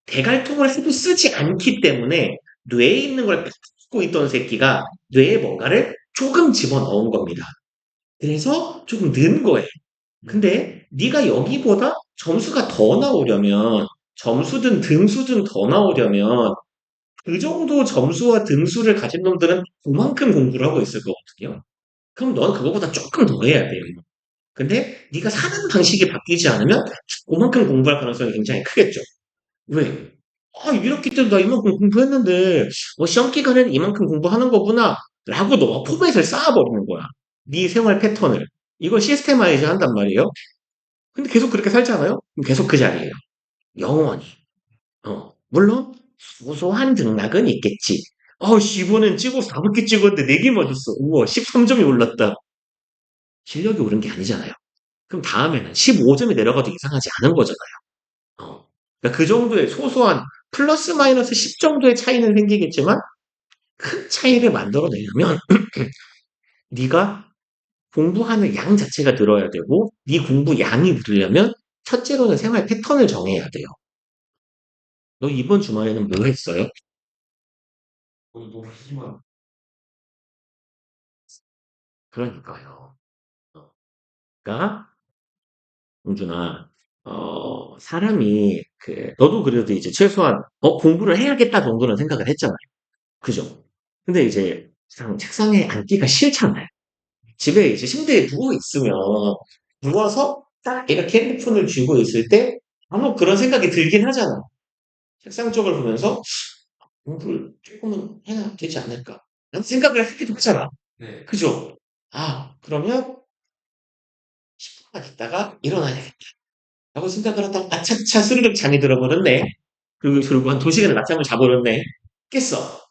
대갈통을 해도 쓰지 않기 때문에 뇌에 있는 걸 뺏고 있던 새끼가 뇌에 뭔가를 조금 집어넣은 겁니다. 그래서 조금 는 거예요. 근데 네가 여기보다 점수가 더 나오려면 점수든 등수든 더 나오려면 그 정도 점수와 등수를 가진 놈들은 그만큼 공부를 하고 있을 거거든요. 그럼 넌 그거보다 조금 더 해야 돼요. 근데 네가 사는 방식이 바뀌지 않으면 그만큼 공부할 가능성이 굉장히 크겠죠. 왜? 1학기 때도 나 이만큼 공부했는데 시험 기간에는 이만큼 공부하는 거구나 라고 너가 포맷을 쌓아버리는 거야. 네 생활 패턴을. 이걸 시스테마이즈 한단 말이에요. 근데 계속 그렇게 살잖아요? 그럼 계속 그 자리예요. 영원히. 물론 소소한 등락은 있겠지. 이번엔 찍어 400개 찍었는데 4개 맞았어. 우와, 13점이 올랐다. 실력이 오른 게 아니잖아요. 그럼 다음에는 15점이 내려가도 이상하지 않은 거잖아요. 그러니까 그 정도의 소소한 플러스 마이너스 10 정도의 차이는 생기겠지만 큰 차이를 만들어내려면 네가 공부하는 양 자체가 늘어야 되고 네 공부 양이 늘으려면 첫째로는 생활 패턴을 정해야 돼요. 너 이번 주말에는 뭐 했어요? 너무 심한. 그러니까요. 그러니까 공준아, 사람이 너도 그래도 이제 최소한 공부를 해야겠다 정도는 생각을 했잖아요. 그죠? 근데 이제 책상에 앉기가 싫잖아요. 집에 이제 침대에 누워 있으면 누워서 딱 이렇게 핸드폰을 쥐고 있을 때 아무 그런 생각이 들긴 하잖아. 책상 쪽을 보면서 공부를 조금은 해야 되지 않을까? 라는 생각을 하기도 하잖아. 네. 그죠? 그러면 10분만 있다가 일어나야겠다. 라고 생각을 하다가 아차차 스르륵 잠이 들어버렸네. 그리고 한 2시간을 낮잠을 자버렸네. 깼어.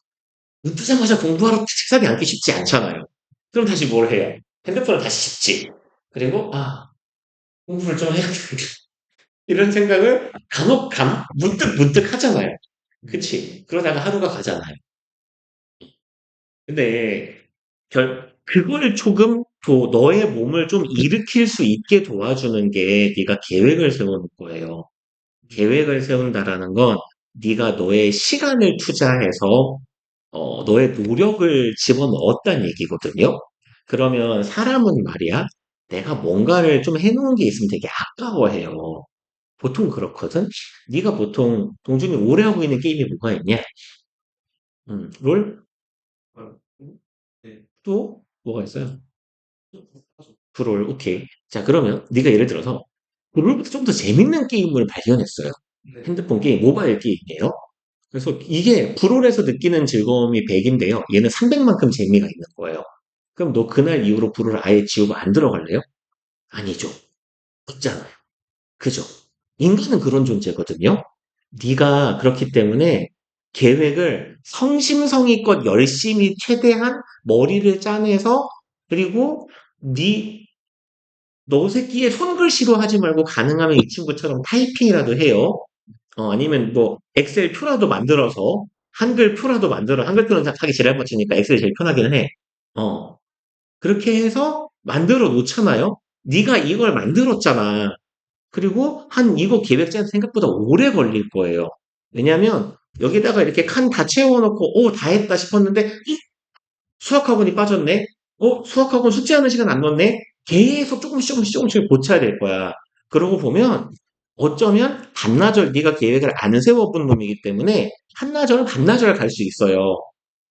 눈 뜨자마자 공부하러 책상에 앉기 쉽지 않잖아요. 그럼 다시 뭘 해요? 핸드폰을 다시 짚지. 그리고 공부를 좀 해야 되겠다. 이런 생각을 문득 하잖아요. 그치? 그러다가 하루가 가잖아요. 근데 그걸 조금 너의 몸을 좀 일으킬 수 있게 도와주는 게 네가 계획을 세우는 거예요. 계획을 세운다라는 건 네가 너의 시간을 투자해서 너의 노력을 집어넣었다는 얘기거든요. 그러면 사람은 말이야, 내가 뭔가를 좀 해놓은 게 있으면 되게 아까워해요. 보통 그렇거든? 네가 보통 동준이 오래 하고 있는 게임이 뭐가 있냐? 롤? 또 뭐가 있어요? 브롤, 오케이. 자, 그러면 네가 예를 들어서 브롤보다 좀 더 재밌는 게임을 발견했어요. 핸드폰 게임, 모바일 게임이에요. 그래서 이게 브롤에서 느끼는 즐거움이 100인데요. 얘는 300만큼 재미가 있는 거예요. 그럼 너 그날 이후로 브롤을 아예 지우고 안 들어갈래요? 아니죠. 없잖아요. 그죠? 인간은 그런 존재거든요. 네가 그렇기 때문에 계획을 성심성의껏 열심히 최대한 머리를 짜내서 그리고 네 너 새끼의 손글씨로 하지 말고 가능하면 이 친구처럼 타이핑이라도 해요. 아니면 뭐 엑셀 표라도 만들어서 한글 표라도 만들어. 한글 표는 하기 지랄 뻗치니까 엑셀이 제일 편하기는 해. 어, 그렇게 해서 만들어 놓잖아요. 네가 이걸 만들었잖아. 그리고 한 이거 기획자는 생각보다 오래 걸릴 거예요. 왜냐면 여기다가 이렇게 칸 다 채워놓고 오, 다 했다 싶었는데 수학학원이 빠졌네. 수학학원 숙제하는 시간 안 넣었네. 계속 조금씩 고쳐야 될 거야. 그러고 보면 어쩌면 반나절 네가 계획을 안 세워본 놈이기 때문에 한나절 반나절 갈 수 있어요.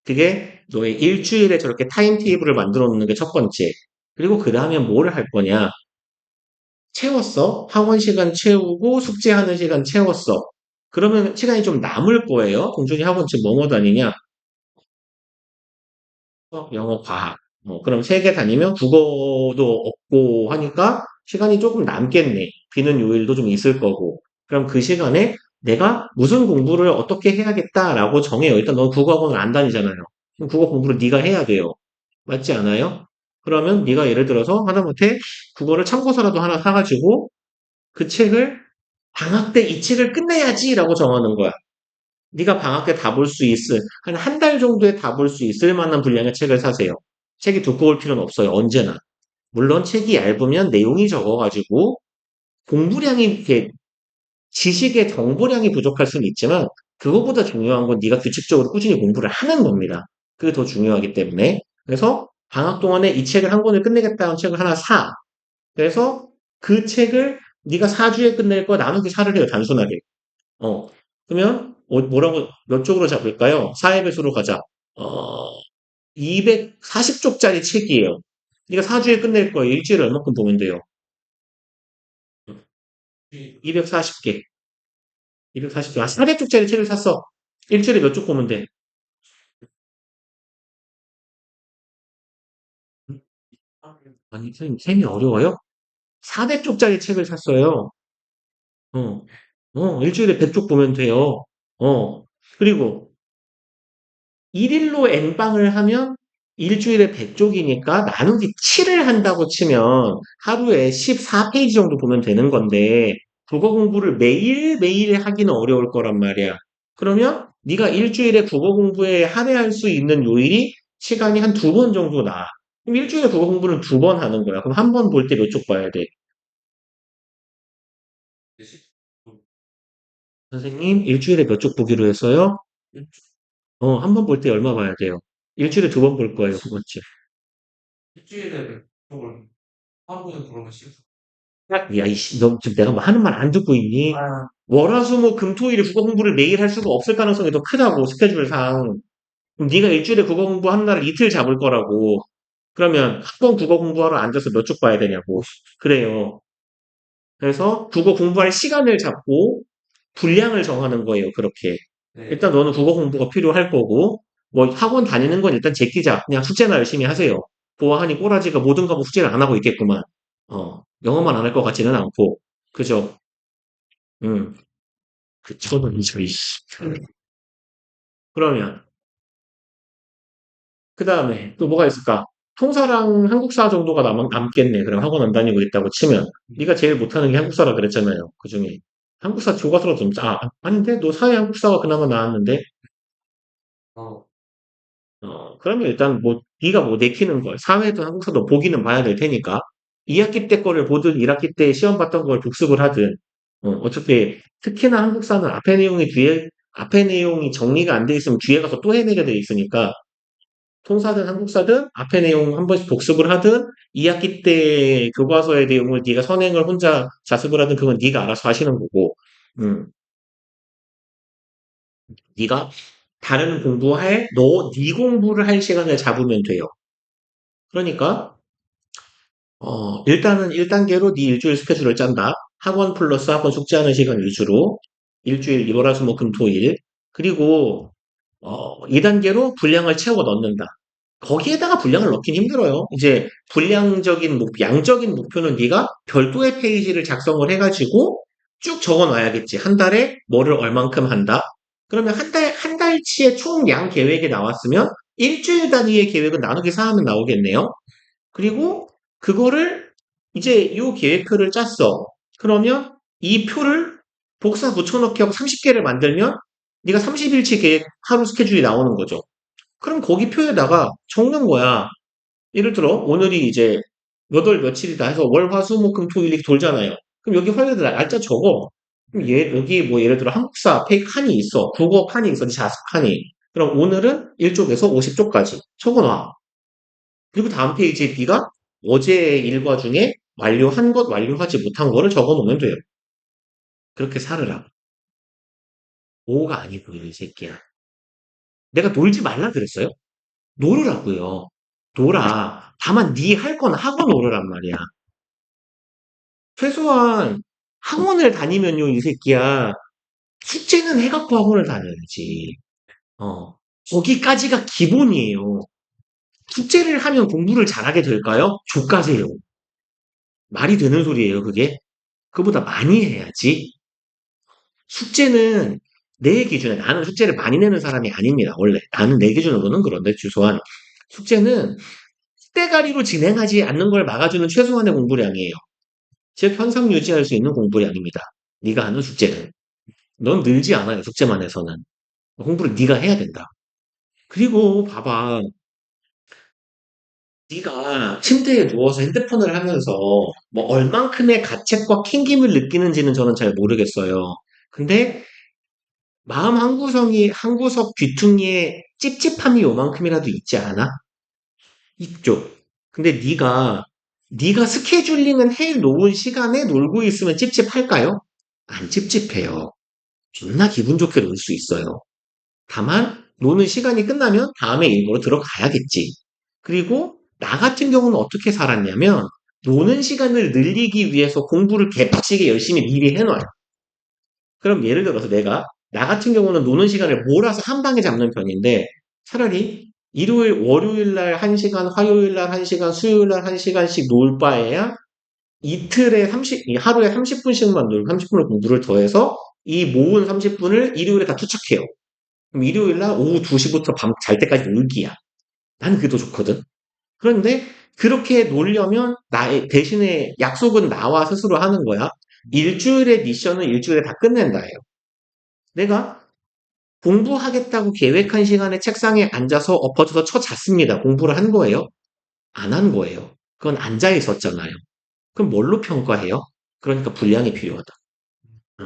그게 너의 일주일에 저렇게 타임테이블을 만들어 놓는 게 첫 번째. 그리고 그 다음에 뭐를 할 거냐? 채웠어. 학원 시간 채우고 숙제하는 시간 채웠어. 그러면 시간이 좀 남을 거예요. 동준이 학원 지금 뭐뭐 다니냐? 영어, 과학. 그럼 세 개 다니면 국어도 없고 하니까 시간이 조금 남겠네. 비는 요일도 좀 있을 거고. 그럼 그 시간에 내가 무슨 공부를 어떻게 해야겠다라고 정해요. 일단 넌 국어학원을 안 다니잖아요. 그럼 국어 공부를 네가 해야 돼요. 맞지 않아요? 그러면 네가 예를 들어서 하다못해 국어를 참고서라도 하나 사가지고 그 책을 방학 때 이 책을 끝내야지라고 정하는 거야. 네가 방학 때 다 볼 수 있을 한 달 정도에 다 볼 수 있을 만한 분량의 책을 사세요. 책이 두꺼울 필요는 없어요. 언제나. 물론 책이 얇으면 내용이 적어가지고 공부량이 이렇게 지식의 정보량이 부족할 수는 있지만 그거보다 중요한 건 네가 규칙적으로 꾸준히 공부를 하는 겁니다. 그게 더 중요하기 때문에 그래서 방학 동안에 이 책을 한 권을 끝내겠다는 책을 하나 사. 그래서 그 책을 네가 4주에 끝낼 거 나누기 4를 해요. 단순하게. 어, 그러면 뭐라고 몇 쪽으로 잡을까요? 4의 배수로 가자. 어, 240쪽짜리 책이에요. 그러니까 4주에 끝낼 거예요. 일주일에 얼마큼 보면 돼요? 240개. 240쪽. 400쪽짜리 책을 샀어. 일주일에 몇 쪽 보면 돼? 아니, 선생님, 셈이 어려워요? 400쪽짜리 책을 샀어요. 어, 일주일에 100쪽 보면 돼요. 어, 그리고 1일로 N방을 하면 일주일에 100쪽이니까 나누기 7을 한다고 치면 하루에 14페이지 정도 보면 되는 건데 국어 공부를 매일매일 하기는 어려울 거란 말이야. 그러면 네가 일주일에 국어 공부에 할애할 수 있는 요일이 시간이 한 두 번 정도 나. 그럼 일주일에 국어 공부는 두 번 하는 거야. 그럼 한 번 볼 때 몇 쪽 봐야 돼? 선생님, 일주일에 몇 쪽 보기로 했어요? 한 번 볼 때 얼마 봐야 돼요? 일주일에 두 번 볼 거예요, 그거지. 야, 이씨, 너 지금 내가 뭐 하는 말 안 듣고 있니? 월화수목 금토일에 국어 공부를 매일 할 수가 없을 가능성이 더 크다고 스케줄상. 그럼 네가 일주일에 국어 공부하는 날을 이틀 잡을 거라고. 그러면 학원 국어 공부하러 앉아서 몇 쪽 봐야 되냐고. 그래요. 그래서 국어 공부할 시간을 잡고 분량을 정하는 거예요. 그렇게. 일단 너는 국어 공부가 필요할 거고 뭐 학원 다니는 건 일단 제끼자. 그냥 숙제나 열심히 하세요. 보아하니 꼬라지가 모든 과목 숙제를 안 하고 있겠구만. 영어만 안 할 것 같지는 않고. 그죠? 음. 그쵸, 이씨. 그러면 그 다음에 또 뭐가 있을까? 통사랑 한국사 정도가 남겠네. 그럼 학원 안 다니고 있다고 치면 네가 제일 못하는 게 한국사라 그랬잖아요. 그중에 한국사 교과서로 좀 아닌데 너 사회 한국사가 그나마 나왔는데 그러면 일단 뭐 네가 뭐 내키는 걸 사회도 한국사도 보기는 봐야 될 테니까 2학기 때 거를 보든 1학기 때 시험 봤던 걸 복습을 하든 어차피 특히나 한국사는 앞에 내용이 정리가 안 돼 있으면 뒤에 가서 또 헤매게 돼 있으니까 통사든 한국사든 앞에 내용 한 번씩 복습을 하든 2학기 때 교과서의 내용을 네가 선행을 혼자 자습을 하든 그건 네가 알아서 하시는 거고 음, 네가 다른 공부할 네 공부를 할 시간을 잡으면 돼요. 그러니까 일단은 1단계로 네 일주일 스케줄을 짠다. 학원 플러스 학원 숙제하는 시간 위주로 일주일 월화수목금토일 그리고 2단계로 분량을 채워 넣는다. 거기에다가 분량을 넣긴 힘들어요. 이제 분량적인 양적인 목표는 네가 별도의 페이지를 작성을 해가지고 쭉 적어놔야겠지. 한 달에 뭐를 얼만큼 한다. 그러면 한 달치의 총 양 계획이 나왔으면 일주일 단위의 계획은 나누기 4하면 나오겠네요. 그리고 그거를 이제 이 계획표를 짰어. 그러면 이 표를 복사 붙여넣기 하고 30개를 만들면 네가 30일치 계획 하루 스케줄이 나오는 거죠. 그럼 거기 표에다가 적는 거야. 예를 들어 오늘이 이제 몇 월 며칠이다 해서 월, 화, 수, 목, 금, 토, 일 이렇게 돌잖아요. 그럼 여기 화요일 날짜 적어. 그럼 여기 뭐 예를 들어 한국사 페이 칸이 있어. 국어 칸이 있어. 자습 칸이. 그럼 오늘은 1쪽에서 50쪽까지 적어놔. 그리고 다음 페이지에 네가 어제 일과 중에 완료한 것, 완료하지 못한 거를 적어 놓으면 돼요. 그렇게 살으라. 오가 아니고요, 이 새끼야. 내가 놀지 말라 그랬어요? 놀으라고요. 놀아. 다만 네 할 건 하고 놀으란 말이야. 최소한 학원을 다니면요, 이 새끼야. 숙제는 해갖고 학원을 다녀야지. 어. 거기까지가 기본이에요. 숙제를 하면 공부를 잘하게 될까요? 족가세요. 말이 되는 소리예요, 그게? 그보다 많이 해야지. 숙제는 내 기준에 나는 숙제를 많이 내는 사람이 아닙니다. 원래 나는 내 기준으로는 그런데 최소한 숙제는 때가리로 진행하지 않는 걸 막아주는 최소한의 공부량이에요. 즉 현상 유지할 수 있는 공부량입니다. 네가 하는 숙제는 넌 늘지 않아요. 숙제만 해서는 공부를 네가 해야 된다. 그리고 봐봐, 네가 침대에 누워서 핸드폰을 하면서 뭐 얼만큼의 가책과 캥김을 느끼는지는 저는 잘 모르겠어요. 근데 마음 한 구석 귀퉁이에 찝찝함이 요만큼이라도 있지 않아? 있죠. 근데 네가 스케줄링은 해 놓은 시간에 놀고 있으면 찝찝할까요? 안 찝찝해요. 존나 기분 좋게 놀 수 있어요. 다만 노는 시간이 끝나면 다음에 일부러 들어가야겠지. 그리고 나 같은 경우는 어떻게 살았냐면 노는 시간을 늘리기 위해서 공부를 개빡치게 열심히 미리 해놔요. 그럼 예를 들어서 나 같은 경우는 노는 시간을 몰아서 한 방에 잡는 편인데 차라리 일요일, 월요일 날 1시간, 화요일 날 1시간, 수요일 날 1시간씩 놀 바에야 하루에 30분씩만 놀고 30분을 공부를 더해서 이 모은 30분을 일요일에 다 투척해요. 그럼 일요일 날 오후 2시부터 밤 잘 때까지 놀기야. 나는 그게 더 좋거든. 그런데 그렇게 놀려면 대신에 약속은 나와 스스로 하는 거야. 일주일의 미션은 일주일에 다 끝낸다예요. 내가 공부하겠다고 계획한 시간에 책상에 앉아서 엎어져서 잤습니다. 공부를 한 거예요? 안 한 거예요. 그건 앉아 있었잖아요. 그럼 뭘로 평가해요? 그러니까 분량이 필요하다. 어.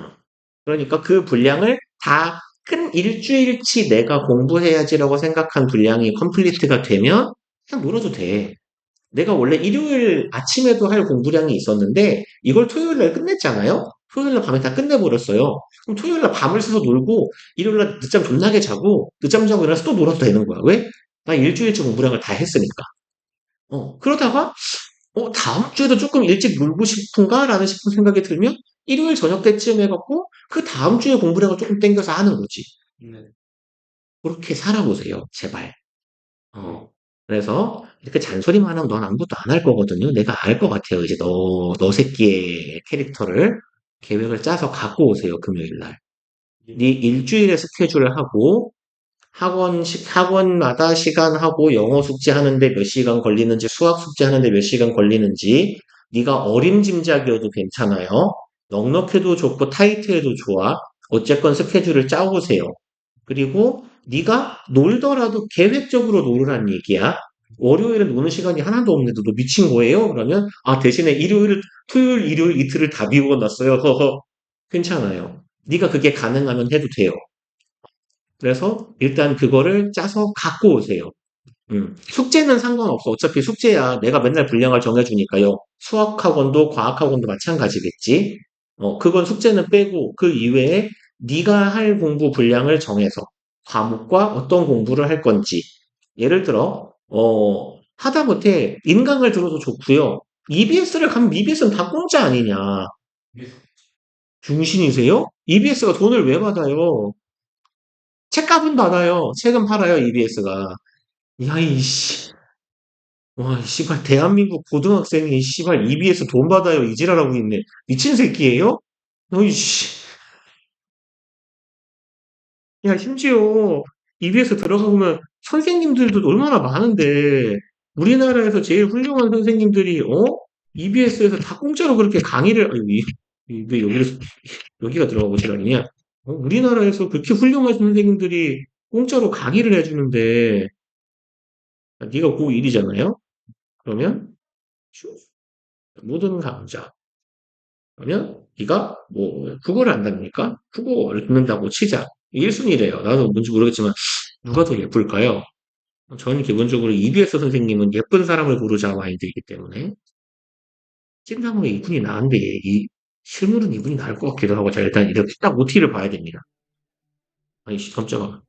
그러니까 그 분량을 다 큰 일주일치 내가 공부해야지라고 생각한 분량이 컴플리트가 되면 그냥 놀아도 돼. 내가 원래 일요일 아침에도 할 공부량이 있었는데 이걸 토요일 날 끝냈잖아요. 토요일 날 밤에 다 끝내버렸어요. 그럼 토요일 날 밤을 새서 놀고 일요일 날 늦잠 존나게 자고 늦잠 자고 일어나서 또 놀아도 되는 거야. 왜? 나 일주일치 공부량을 다 했으니까. 그러다가 다음 주에도 조금 일찍 놀고 싶은가? 라는 싶은 생각이 들면 일요일 저녁 때쯤 해갖고 그 다음 주에 공부량을 조금 땡겨서 하는 거지. 네. 그렇게 살아보세요. 제발. 그래서 이렇게 잔소리만 하면 넌 아무것도 안 할 거거든요. 내가 알 것 같아요. 이제 너 새끼의 캐릭터를 계획을 짜서 갖고 오세요. 금요일 날. 네 일주일의 스케줄을 하고 학원마다 시간하고 영어 숙제하는데 몇 시간 걸리는지 수학 숙제하는데 몇 시간 걸리는지 네가 어림짐작이어도 괜찮아요. 넉넉해도 좋고 타이트해도 좋아. 어쨌건 스케줄을 짜오세요. 그리고 네가 놀더라도 계획적으로 놀으란 얘기야. 월요일에 노는 시간이 하나도 없는데 너 미친 거예요? 그러면 대신에 토요일, 일요일 이틀을 다 비워놨어요. 허허. 괜찮아요. 네가 그게 가능하면 해도 돼요. 그래서 일단 그거를 짜서 갖고 오세요. 숙제는 상관없어. 어차피 숙제야. 내가 맨날 분량을 정해주니까요. 수학학원도 과학학원도 마찬가지겠지. 그건 숙제는 빼고 그 이외에 네가 할 공부 분량을 정해서 과목과 어떤 공부를 할 건지. 예를 들어, 하다못해 인강을 들어도 좋고요. EBS를 가면 EBS는 다 공짜 아니냐. 중신이세요? EBS가 돈을 왜 받아요? 책값은 받아요. 책은 팔아요, EBS가. 야, 이씨. 와, 씨발, 대한민국 고등학생이 씨발 EBS 돈 받아요. 이지랄하고 있네. 미친 새끼예요? 어이씨. 야, 심지어 EBS 들어가 보면 선생님들도 얼마나 많은데 우리나라에서 제일 훌륭한 선생님들이 EBS에서 다 공짜로 그렇게 강의를 왜 여기가 들어가고 지랄이냐? 우리나라에서 그렇게 훌륭한 선생님들이 공짜로 강의를 해주는데 네가 고1이잖아요? 그러면 모든 강좌 그러면 네가 뭐 국어를 안답니까? 국어를 듣는다고 치자. 1순위래요. 나도 뭔지 모르겠지만 누가 더 예쁠까요? 저는 기본적으로 EBS 선생님은 예쁜 사람을 고르자 마인드이기 때문에 찐담으로 이분이 나은데 이 실물은 이분이 나을 것 같기도 하고 자 일단 이렇게 딱 OT를 봐야 됩니다. 아이씨 깜짝아.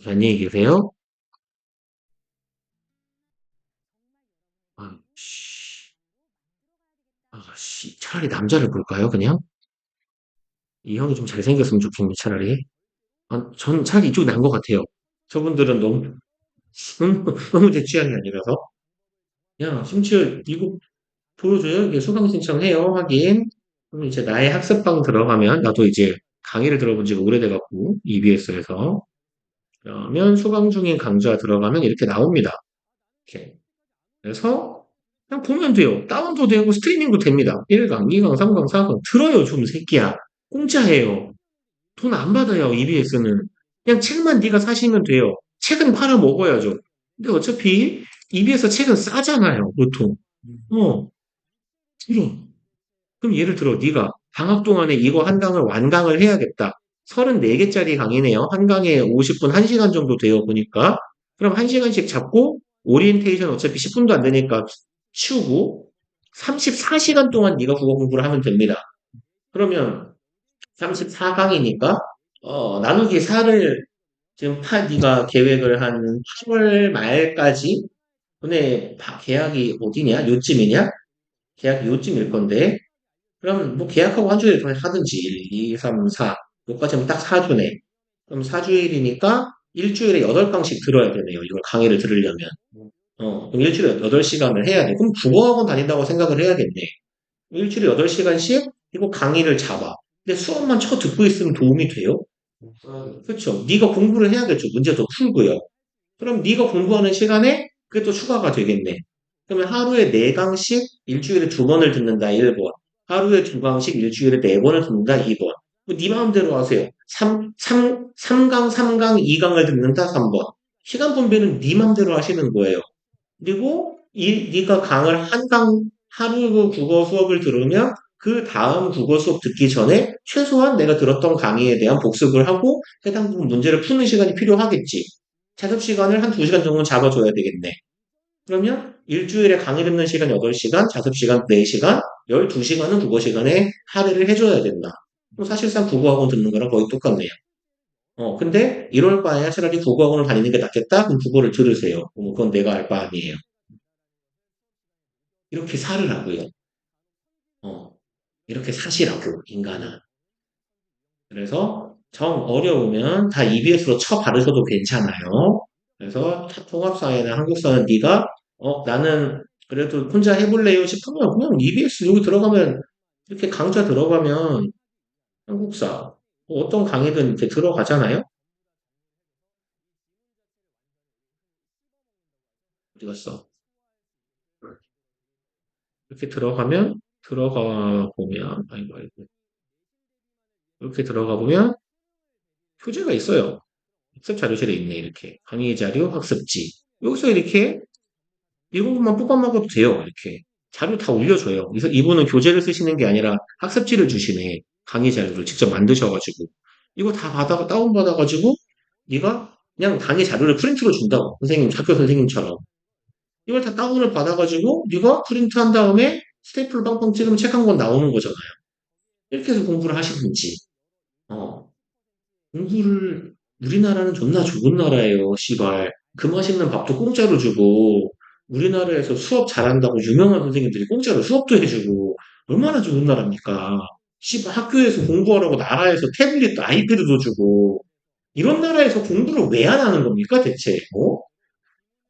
안녕히 계세요? 씨. 차라리 남자를 볼까요, 그냥? 이 형이 좀 잘생겼으면 좋겠네, 차라리. 전 차라리 이쪽이 나은 것 같아요. 저분들은 너무 제 취향이 아니라서. 야, 심지어 이거 보여줘요? 이게 수강 신청해요, 하긴. 그럼 이제 나의 학습방 들어가면, 나도 이제 강의를 들어본 지가 오래돼갖고, EBS에서. 그러면 수강 중인 강좌 들어가면 이렇게 나옵니다. 이렇게. 그래서, 그냥 보면 돼요. 다운도 되고 스트리밍도 됩니다. 1강, 2강, 3강, 4강. 들어요, 좀 새끼야. 공짜예요. 돈 안 받아요, EBS는. 그냥 책만 네가 사시면 돼요. 책은 팔아 먹어야죠. 근데 어차피 EBS 책은 싸잖아요, 보통. 어, 그럼. 그럼 예를 들어 네가 방학 동안에 이거 한 강을 완강을 해야겠다. 34개짜리 강의네요. 한 강에 50분, 1시간 정도 돼요, 보니까. 그럼 1시간씩 잡고 오리엔테이션 어차피 10분도 안 되니까 치우고 34시간 동안 네가 국어 공부를 하면 됩니다. 그러면 34강이니까 나누기 4를 지금 네가 계획을 한 8월 말까지 근데 계약이 어디냐? 요쯤이냐? 계약이 요쯤일 건데 그럼 뭐 계약하고 한 주일 동안 하든지 1, 2, 3, 4 여기까지면 딱 4주네. 그럼 4주일이니까 일주일에 8강씩 들어야 되네요. 이걸 강의를 들으려면. 그럼 일주일에 8시간을 해야 돼. 그럼 국어학원 다닌다고 생각을 해야겠네. 일주일에 8시간씩 이거 강의를 잡아. 근데 수업만 쳐 듣고 있으면 도움이 돼요? 그렇죠. 네가 공부를 해야겠죠. 문제도 풀고요. 그럼 네가 공부하는 시간에 그게 또 추가가 되겠네. 그러면 하루에 4강씩 일주일에 2번을 듣는다 1번. 하루에 2강씩 일주일에 4번을 듣는다 2번. 네 마음대로 하세요. 3강, 3강, 2강을 듣는다 3번. 시간 분배는 네 마음대로 하시는 거예요. 그리고 네가 강을 한 강 하루 그 국어 수업을 들으면 그 다음 국어 수업 듣기 전에 최소한 내가 들었던 강의에 대한 복습을 하고 해당 부분 문제를 푸는 시간이 필요하겠지. 자습 시간을 한 2시간 정도는 잡아줘야 되겠네. 그러면 일주일에 강의 듣는 시간 8시간, 자습 시간 4시간, 12시간은 국어 시간에 할애를 해줘야 된다. 그럼 사실상 국어학원 듣는 거랑 거의 똑같네요. 근데 이럴 바에야 차라리 국어학원을 다니는 게 낫겠다? 그럼 국어를 들으세요. 그건 내가 알 바 아니에요. 이렇게 살으라고요. 어, 이렇게 사시라고, 인간은. 그래서 정 어려우면 다 EBS로 쳐 바르셔도 괜찮아요. 그래서 통합사회나 한국사는 네가 나는 그래도 혼자 해볼래요 싶으면 그냥 EBS 여기 들어가면 이렇게 강좌 들어가면 한국사 뭐 어떤 강의든 이렇게 들어가잖아요. 어디 갔어? 이렇게 들어가 보면 아이고 아이고 이렇게 들어가 보면 표제가 있어요. 학습 자료실에 있네 이렇게 강의 자료 학습지 여기서 이렇게 이 부분만 뽑아 먹어도 돼요. 이렇게. 자료 다 올려줘요. 그래서 이분은 교재를 쓰시는 게 아니라 학습지를 주시네. 강의 자료를 직접 만드셔가지고. 이거 다 다운받아가지고 네가 그냥 강의 자료를 프린트로 준다고. 선생님, 학교 선생님처럼. 이걸 다 다운을 받아가지고 네가 프린트한 다음에 스테이플러 빵빵 찍으면 책 한 권 나오는 거잖아요. 이렇게 해서 공부를 하시든지. 어, 공부를 우리나라는 존나 좋은 나라예요. 씨발. 그 맛있는 밥도 공짜로 주고 우리나라에서 수업 잘한다고 유명한 선생님들이 공짜로 수업도 해주고 얼마나 좋은 나라입니까? 씨발 학교에서 공부하라고 나라에서 태블릿, 아이패드도 주고 이런 나라에서 공부를 왜 안 하는 겁니까 대체? 어?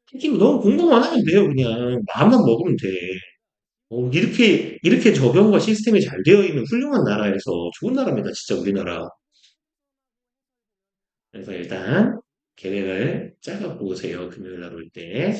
솔직히 너무 공부만 하면 돼요 그냥 마음만 먹으면 돼. 이렇게 저변과 시스템이 잘 되어 있는 훌륭한 나라에서 좋은 나라입니다 진짜 우리나라. 그래서 일단 계획을 짜갖고 오세요. 금요일 날 올 때.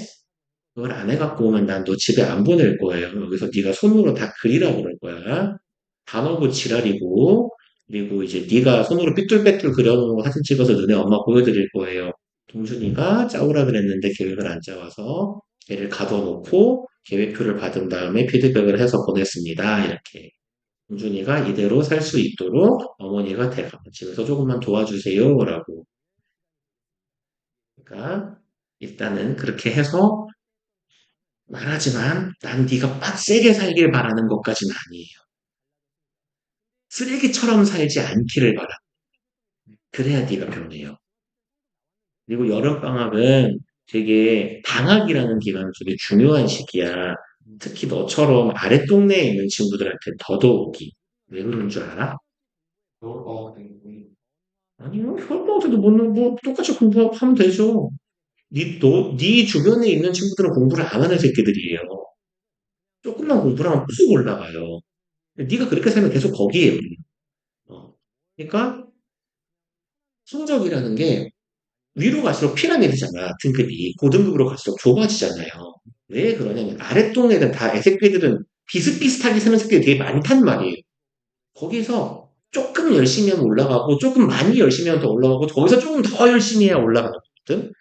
그걸 안 해갖고 오면 난 너 집에 안 보낼 거예요. 여기서 네가 손으로 다 그리라고 그럴 거야. 단어고 지랄이고 그리고 이제 네가 손으로 삐뚤빼뚤 그려놓은 거 사진 찍어서 너네 엄마 보여드릴 거예요. 동준이가 짜오라 그랬는데 계획을 안 짜와서 걔를 가둬놓고 계획표를 받은 다음에 피드백을 해서 보냈습니다. 이렇게. 동준이가 이대로 살 수 있도록 어머니가 대강 집에서 조금만 도와주세요라고. 그러니까 일단은 그렇게 해서 말하지만 난 네가 빡세게 살길 바라는 것까지는 아니에요. 쓰레기처럼 살지 않기를 바라. 그래야 네가 변해요. 그리고 여름방학은 되게 방학이라는 기간은 되게 중요한 시기야. 특히 너처럼 아랫동네에 있는 친구들한테 더더욱이. 왜 그런 줄 알아? 아니요, 겨울방학 때도 뭐 똑같이 공부하면 되죠. 네 주변에 있는 친구들은 공부를 안 하는 새끼들이에요. 조금만 공부를 하면 쑥 올라가요. 네가 그렇게 살면 계속 거기에요. 어. 그러니까 성적이라는 게 위로 갈수록 피라미드잖아. 등급이 고등급으로 갈수록 좁아지잖아요. 왜 그러냐면 아랫동네는 다 애새끼들은 비슷비슷하게 사는 새끼들이 되게 많단 말이에요. 거기서 조금 열심히 하면 올라가고 조금 많이 열심히 하면 더 올라가고 거기서 조금 더 열심히 해야 올라가거든.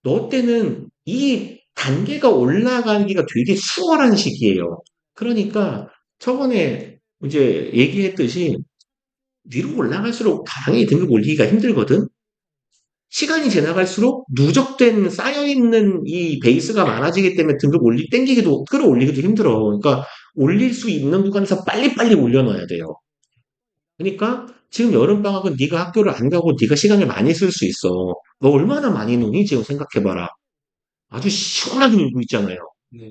너 때는 이 단계가 올라가기가 되게 수월한 시기예요. 그러니까 저번에 이제 얘기했듯이 위로 올라갈수록 당연히 등급 올리기가 힘들거든. 시간이 지나갈수록 누적된 쌓여있는 이 베이스가 많아지기 때문에 등급 땡기기도 끌어올리기도 힘들어. 그러니까 올릴 수 있는 구간에서 빨리빨리 올려놔야 돼요. 그러니까 지금 여름방학은 네가 학교를 안 가고 네가 시간을 많이 쓸 수 있어. 너 얼마나 많이 노니? 지금 생각해봐라. 아주 시원하게 놀고 있잖아요.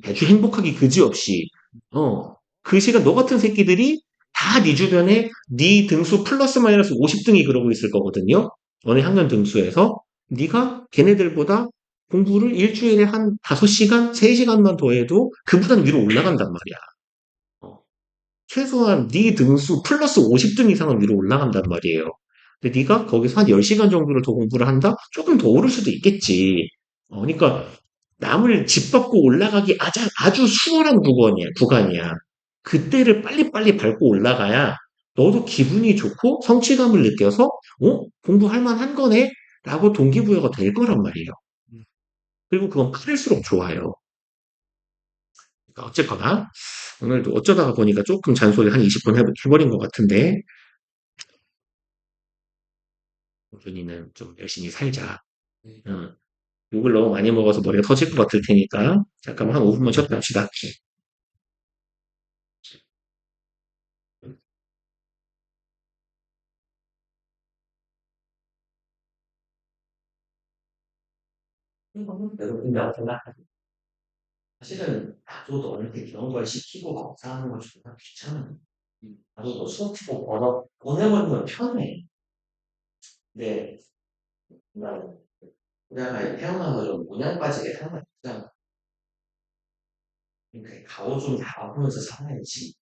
아주 행복하기 그지없이. 어. 그 시간 너 같은 새끼들이 다 네 주변에 네 등수 플러스 마이너스 50등이 그러고 있을 거거든요. 너네 학년 등수에서. 네가 걔네들보다 공부를 일주일에 한 5시간, 3시간만 더 해도 그보단 위로 올라간단 말이야. 어. 최소한 네 등수 플러스 50등 이상은 위로 올라간단 말이에요. 근데 네가 거기서 한 10시간 정도를 더 공부를 한다? 조금 더 오를 수도 있겠지. 그러니까 남을 짓밟고 올라가기 아주 수월한 구간이야. 그때를 빨리빨리 밟고 올라가야 너도 기분이 좋고 성취감을 느껴서, 공부할 만한 거네? 라고 동기부여가 될 거란 말이에요. 그리고 그건 빠를수록 좋아요. 그러니까 어쨌거나, 오늘도 어쩌다가 보니까 조금 잔소리 한 20분 해버린 것 같은데, 우준이는 좀 열심히 살자. 응. 욕을 너무 많이 먹어서 머리가 터질 것 같을 테니까, 잠깐만 한 5분만 쉬었다 합시다. 여러분, 사실은 나도 너한테 이런 걸 시키고 검사하는 걸 존나 귀찮아. 나도 너 수업 시고 보내버리면 편해. 근데 난 우리나라에 태어나서 좀 모냥 빠지게 태어났잖아. 그러니까 가오 좀 잡아보면서 살아야지.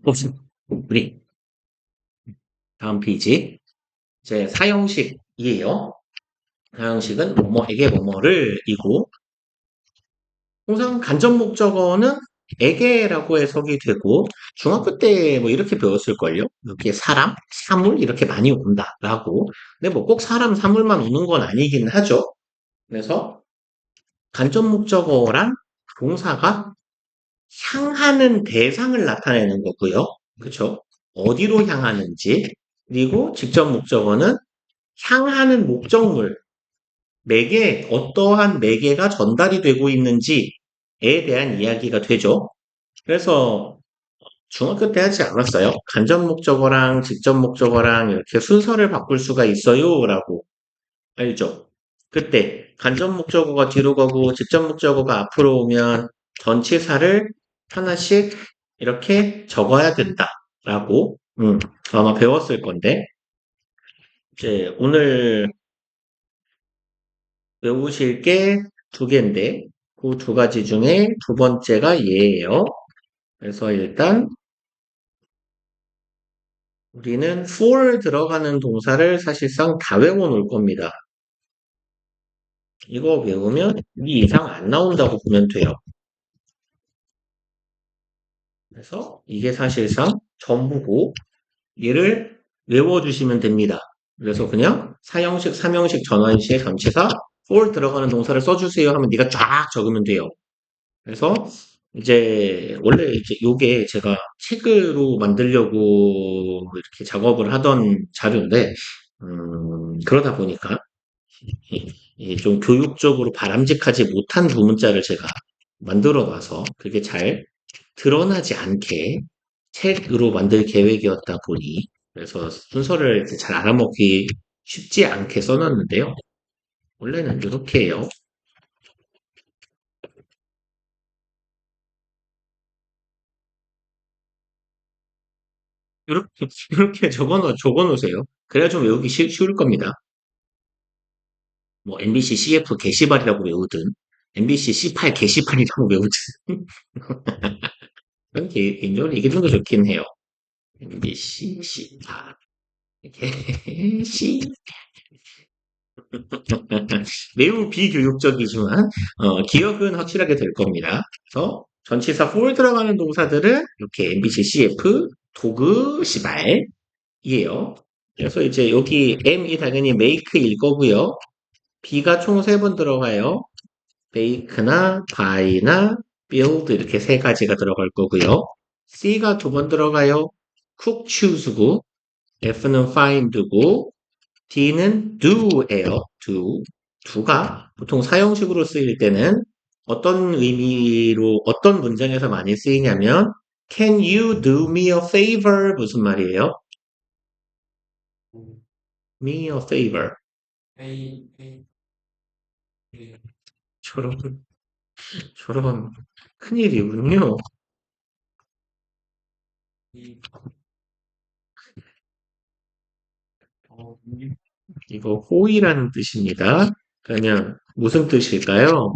봅시다. 우리 다음 페이지. 제 사형식이에요. 사형식은 뭐뭐에게 뭐뭐를 이고 통상 간접 목적어는 에게라고 해석이 되고 중학교 때 뭐 이렇게 배웠을걸요? 이렇게 사람, 사물 이렇게 많이 온다라고. 근데 뭐 꼭 사람, 사물만 오는 건 아니긴 하죠. 그래서 간접 목적어란 동사가 향하는 대상을 나타내는 거고요. 그쵸? 어디로 향하는지. 그리고 직접 목적어는 향하는 목적물, 어떠한 매개가 전달이 되고 있는지에 대한 이야기가 되죠. 그래서 중학교 때 하지 않았어요. 간접 목적어랑 직접 목적어랑 이렇게 순서를 바꿀 수가 있어요. 라고 알죠? 그때 간접 목적어가 뒤로 가고 직접 목적어가 앞으로 오면 전치사를 하나씩 이렇게 적어야 된다라고 아마 배웠을 건데 이제 오늘 외우실 게 두 개인데 그 두 가지 중에 두 번째가 얘예요. 그래서 일단 우리는 for 들어가는 동사를 사실상 다 외워 놓을 겁니다. 이거 외우면 이 이상 안 나온다고 보면 돼요. 그래서 이게 사실상 전부고 얘를 외워주시면 됩니다. 그래서 그냥 사형식, 삼형식, 전환식, 전치사 for 들어가는 동사를 써주세요 하면 네가 쫙 적으면 돼요. 그래서 이제 원래 이제 요게 제가 책으로 만들려고 이렇게 작업을 하던 자료인데 그러다 보니까 좀 교육적으로 바람직하지 못한 두 문자를 제가 만들어 놔서 그게 잘 드러나지 않게 책으로 만들 계획이었다 보니 그래서 순서를 이렇게 잘 알아먹기 쉽지 않게 써놨는데요. 원래는 이렇게 해요. 이렇게 이렇게 적어놓으세요. 그래야 좀 외우기 쉬울 겁니다. 뭐 MBC CF 게시발이라고 외우든 MBC C8 게시판이라고 외우든 개인적으로 이게 좀 더 좋긴 해요. MBC C8 게시 매우 비교육적이지만 기억은 확실하게 될 겁니다. 그래서 전치사 for 들어가는 동사들은 이렇게 MBC CF 도구 시발이에요. 그래서 이제 여기 M이 당연히 make일 거고요. B가 총 세 번 들어가요. bake나 buy나 build 이렇게 세 가지가 들어갈 거고요. C가 두 번 들어가요. cook, choose고 F는 find고 D는 do예요. do. do가 보통 사형식으로 쓰일 때는 어떤 의미로 어떤 문장에서 많이 쓰이냐면 Can you do me a favor? 무슨 말이에요? Me a favor. 저런 저런 큰일이군요. 이거 호의라는 뜻입니다. 그러면 무슨 뜻일까요?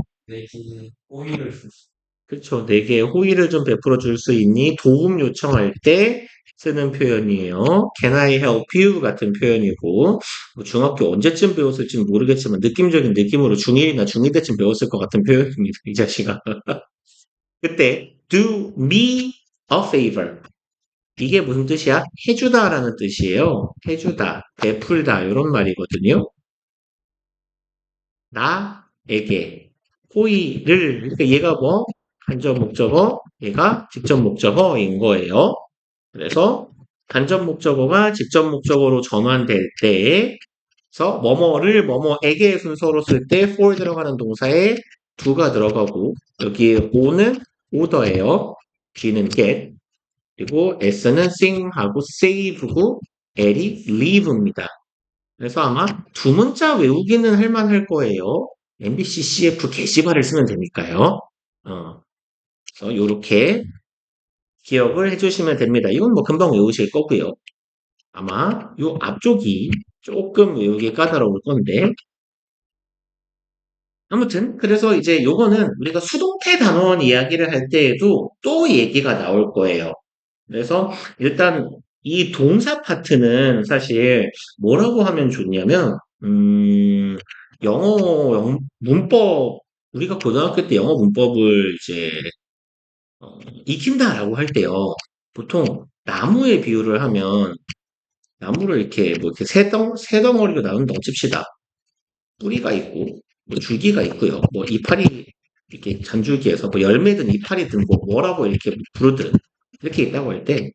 그쵸. 내게 호의를 좀 베풀어 줄 수 있니? 도움 요청할 때 쓰는 표현이에요. Can I help you? 같은 표현이고, 뭐 중학교 언제쯤 배웠을지는 모르겠지만, 느낌적인 느낌으로 중1이나 중2 때쯤 배웠을 것 같은 표현입니다. 이 자식아. 그때, do me a favor. 이게 무슨 뜻이야? 해주다라는 뜻이에요. 해주다, 베풀다, 이런 말이거든요. 나에게 호의를 그러니까 얘가 뭐 간접 목적어, 얘가 직접 목적어인 거예요. 그래서 간접 목적어가 직접 목적어로 전환될 때에서 뭐뭐를 뭐뭐에게 순서로 쓸 때 for 들어가는 동사에 do가 들어가고 여기에 o는 order예요. G는 get 그리고 S는 sing하고 save고 L이 leave입니다. 그래서 아마 두 문자 외우기는 할만할 거예요. MBC CF 게시발을 쓰면 되니까요. 그래서 이렇게 기억을 해주시면 됩니다. 이건 뭐 금방 외우실 거고요. 아마 이 앞쪽이 조금 외우기 까다로울 건데 아무튼 그래서 이제 요거는 우리가 수동태 단원 이야기를 할 때에도 또 얘기가 나올 거예요. 그래서 일단 이 동사 파트는 사실 뭐라고 하면 좋냐면, 문법, 우리가 고등학교 때 영어 문법을 이제 익힌다라고 할 때요. 보통 나무에 비유를 하면 나무를 이렇게 뭐 이렇게 세 덩어리로 나눈다고 칩시다. 뿌리가 있고 뭐 줄기가 있고요. 뭐 이파리 이렇게 잔줄기에서 뭐 열매든 이파리든 뭐 뭐라고 이렇게 부르든 이렇게 있다고 할 때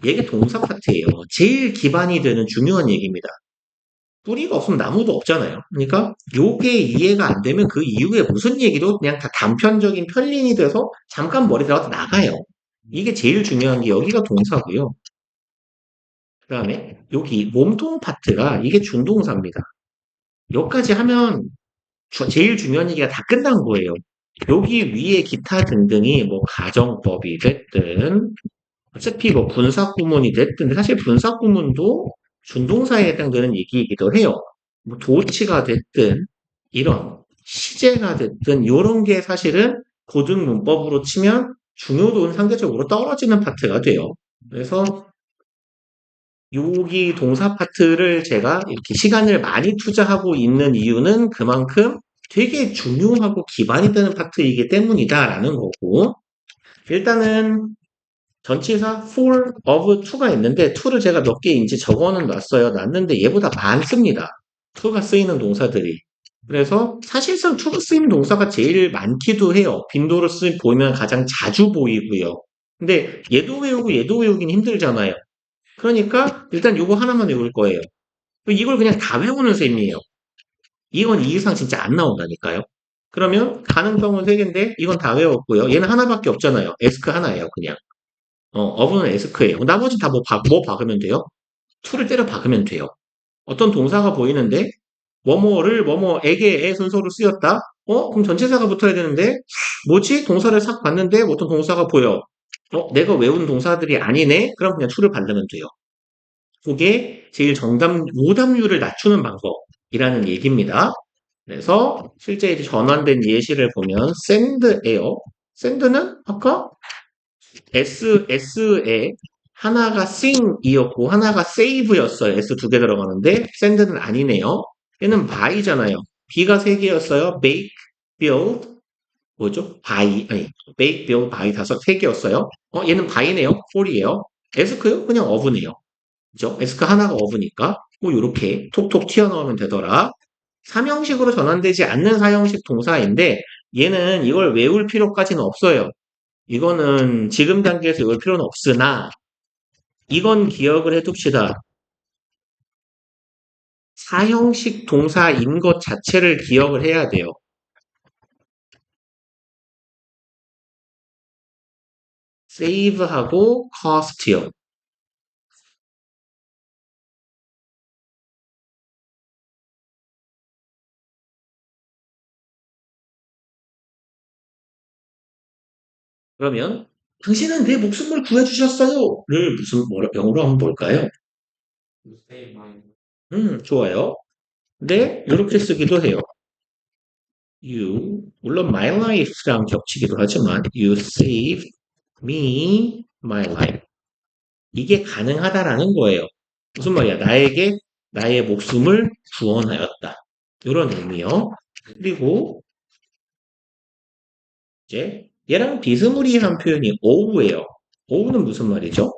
얘게 동사 파트예요. 제일 기반이 되는 중요한 얘기입니다. 뿌리가 없으면 나무도 없잖아요. 그러니까 요게 이해가 안 되면 그 이후에 무슨 얘기도 그냥 다 단편적인 편린이 돼서 잠깐 머리 들어가서 나가요. 이게 제일 중요한 게 여기가 동사고요. 그 다음에 여기 몸통 파트가 이게 준동사입니다. 여기까지 하면 제일 중요한 얘기가 다 끝난 거예요. 여기 위에 기타 등등이 뭐 가정법이 됐든 어차피 뭐 분사구문이 됐든 사실 분사구문도 준동사에 해당되는 얘기이기도 해요. 뭐 도치가 됐든 이런 시제가 됐든 이런 게 사실은 고등 문법으로 치면 중요도는 상대적으로 떨어지는 파트가 돼요. 그래서 여기 동사 파트를 제가 이렇게 시간을 많이 투자하고 있는 이유는 그만큼 되게 중요하고 기반이 되는 파트이기 때문이다라는 거고, 일단은 전치사 for, of, to가 있는데 to를 제가 몇 개인지 적어는 놨어요. 놨는데 얘보다 많습니다. to가 쓰이는 동사들이. 그래서 사실상 to가 쓰이는 동사가 제일 많기도 해요. 빈도로 보이면 가장 자주 보이고요. 근데 얘도 외우고 얘도 외우긴 힘들잖아요. 그러니까 일단 요거 하나만 외울 거예요. 이걸 그냥 다 외우는 셈이에요. 이건 이 이상 진짜 안 나온다니까요. 그러면 가능성은 세 개인데 이건 다 외웠고요. 얘는 하나밖에 없잖아요. 에스크 하나예요, 그냥. 어브는 에스크예요. 나머지 다 뭐 박으면 돼요? to를 때려 박으면 돼요. 어떤 동사가 보이는데 뭐뭐를 뭐뭐에게의 순서로 쓰였다? 그럼 전체사가 붙어야 되는데 뭐지? 동사를 싹 봤는데 어떤 동사가 보여. 내가 외운 동사들이 아니네? 그럼 그냥 to를 바르면 돼요. 그게 제일 오답률을 낮추는 방법이라는 얘기입니다. 그래서 실제 이제 전환된 예시를 보면 send예요. send는 아까 s에 하나가 sing이었고 하나가 save였어요. s 두 개 들어가는데 send는 아니네요. 얘는 buy잖아요. b가 세 개였어요. make, build, 뭐죠? buy, 아니 make, build, buy 세 개였어요. 얘는 buy네요. for이에요. ask요? 그냥 of네요. 그죠? 에스크 하나가 어브니까 뭐 이렇게 톡톡 튀어나오면 되더라. 삼형식으로 전환되지 않는 사형식 동사인데 얘는 이걸 외울 필요까지는 없어요. 이거는 지금 단계에서 외울 필요는 없으나 이건 기억을 해둡시다. 사형식 동사인 것 자체를 기억을 해야 돼요. save하고 cost요. 그러면 당신은 내 목숨을 구해주셨어요. 를 영어로 하면 뭘까요? 좋아요. 네, 이렇게 쓰기도 해요. 물론 my life랑 겹치기도 하지만 you saved me my life. 이게 가능하다라는 거예요. 무슨 말이야? 나에게 나의 목숨을 구원하였다. 이런 의미요. 그리고 이제 얘랑 비스무리한 표현이 오우예요. 오우는 무슨 말이죠?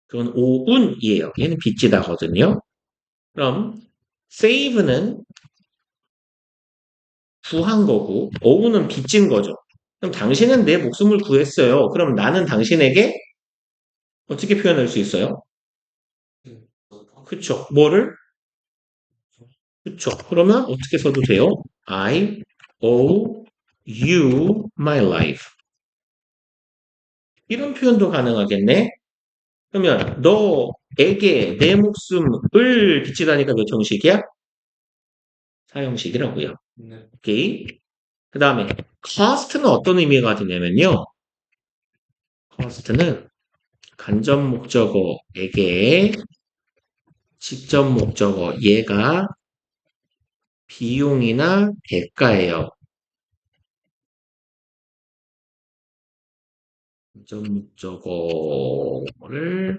그건 오운이에요. 얘는 빚지다거든요. 그럼 save는 구한 거고 오우는 빚진 거죠. 그럼 당신은 내 목숨을 구했어요. 그럼 나는 당신에게 어떻게 표현할 수 있어요? 그쵸. 뭐를? 그쵸. 그러면 어떻게 써도 돼요? I owe you my life. 이런 표현도 가능하겠네. 그러면 너에게 내 목숨을 빚지다니까 몇 형식이야? 사형식이라고요. 오케이. 그 다음에 cost는 어떤 의미가 되냐면요. cost는 간접 목적어에게 직접 목적어 얘가 비용이나 대가예요. 점 목적어를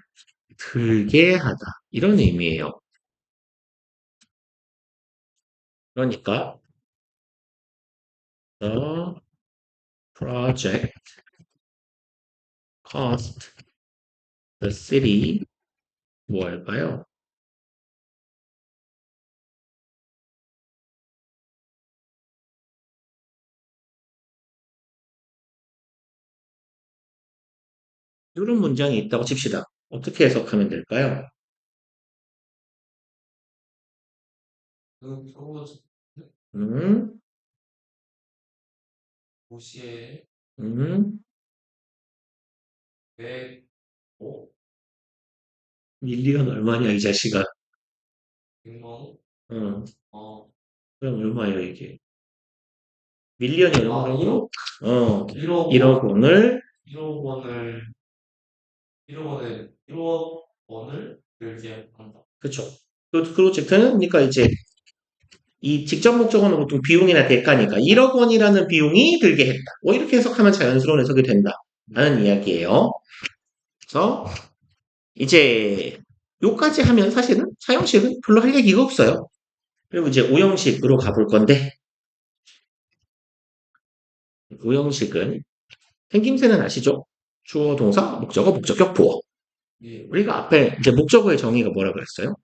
들게 하다. 이런 의미예요. 그러니까 the project cost the city 뭐일까요? 이런 문장이 있다고 칩시다. 어떻게 해석하면 될까요? 음, 음, 밀리언 얼마냐, 이 자식아. 어, 그럼 얼마예요, 이게? 밀리언이 얼마라고? 1억 원을, 그쵸. 그 프로젝트는, 그러니까 이제, 이 직접 목적어는 보통 비용이나 대가니까 1억 원이라는 비용이 들게 했다. 뭐 이렇게 해석하면 자연스러운 해석이 된다. 라는 이야기예요. 그래서 이제 요까지 하면 사실은 사형식은 별로 할 얘기가 없어요. 그리고 이제 오형식으로 가볼 건데 오형식은 생김새는 아시죠? 주어, 동사, 목적어, 목적격, 보어. 우리가 앞에 이제 목적어의 정의가 뭐라 그랬어요?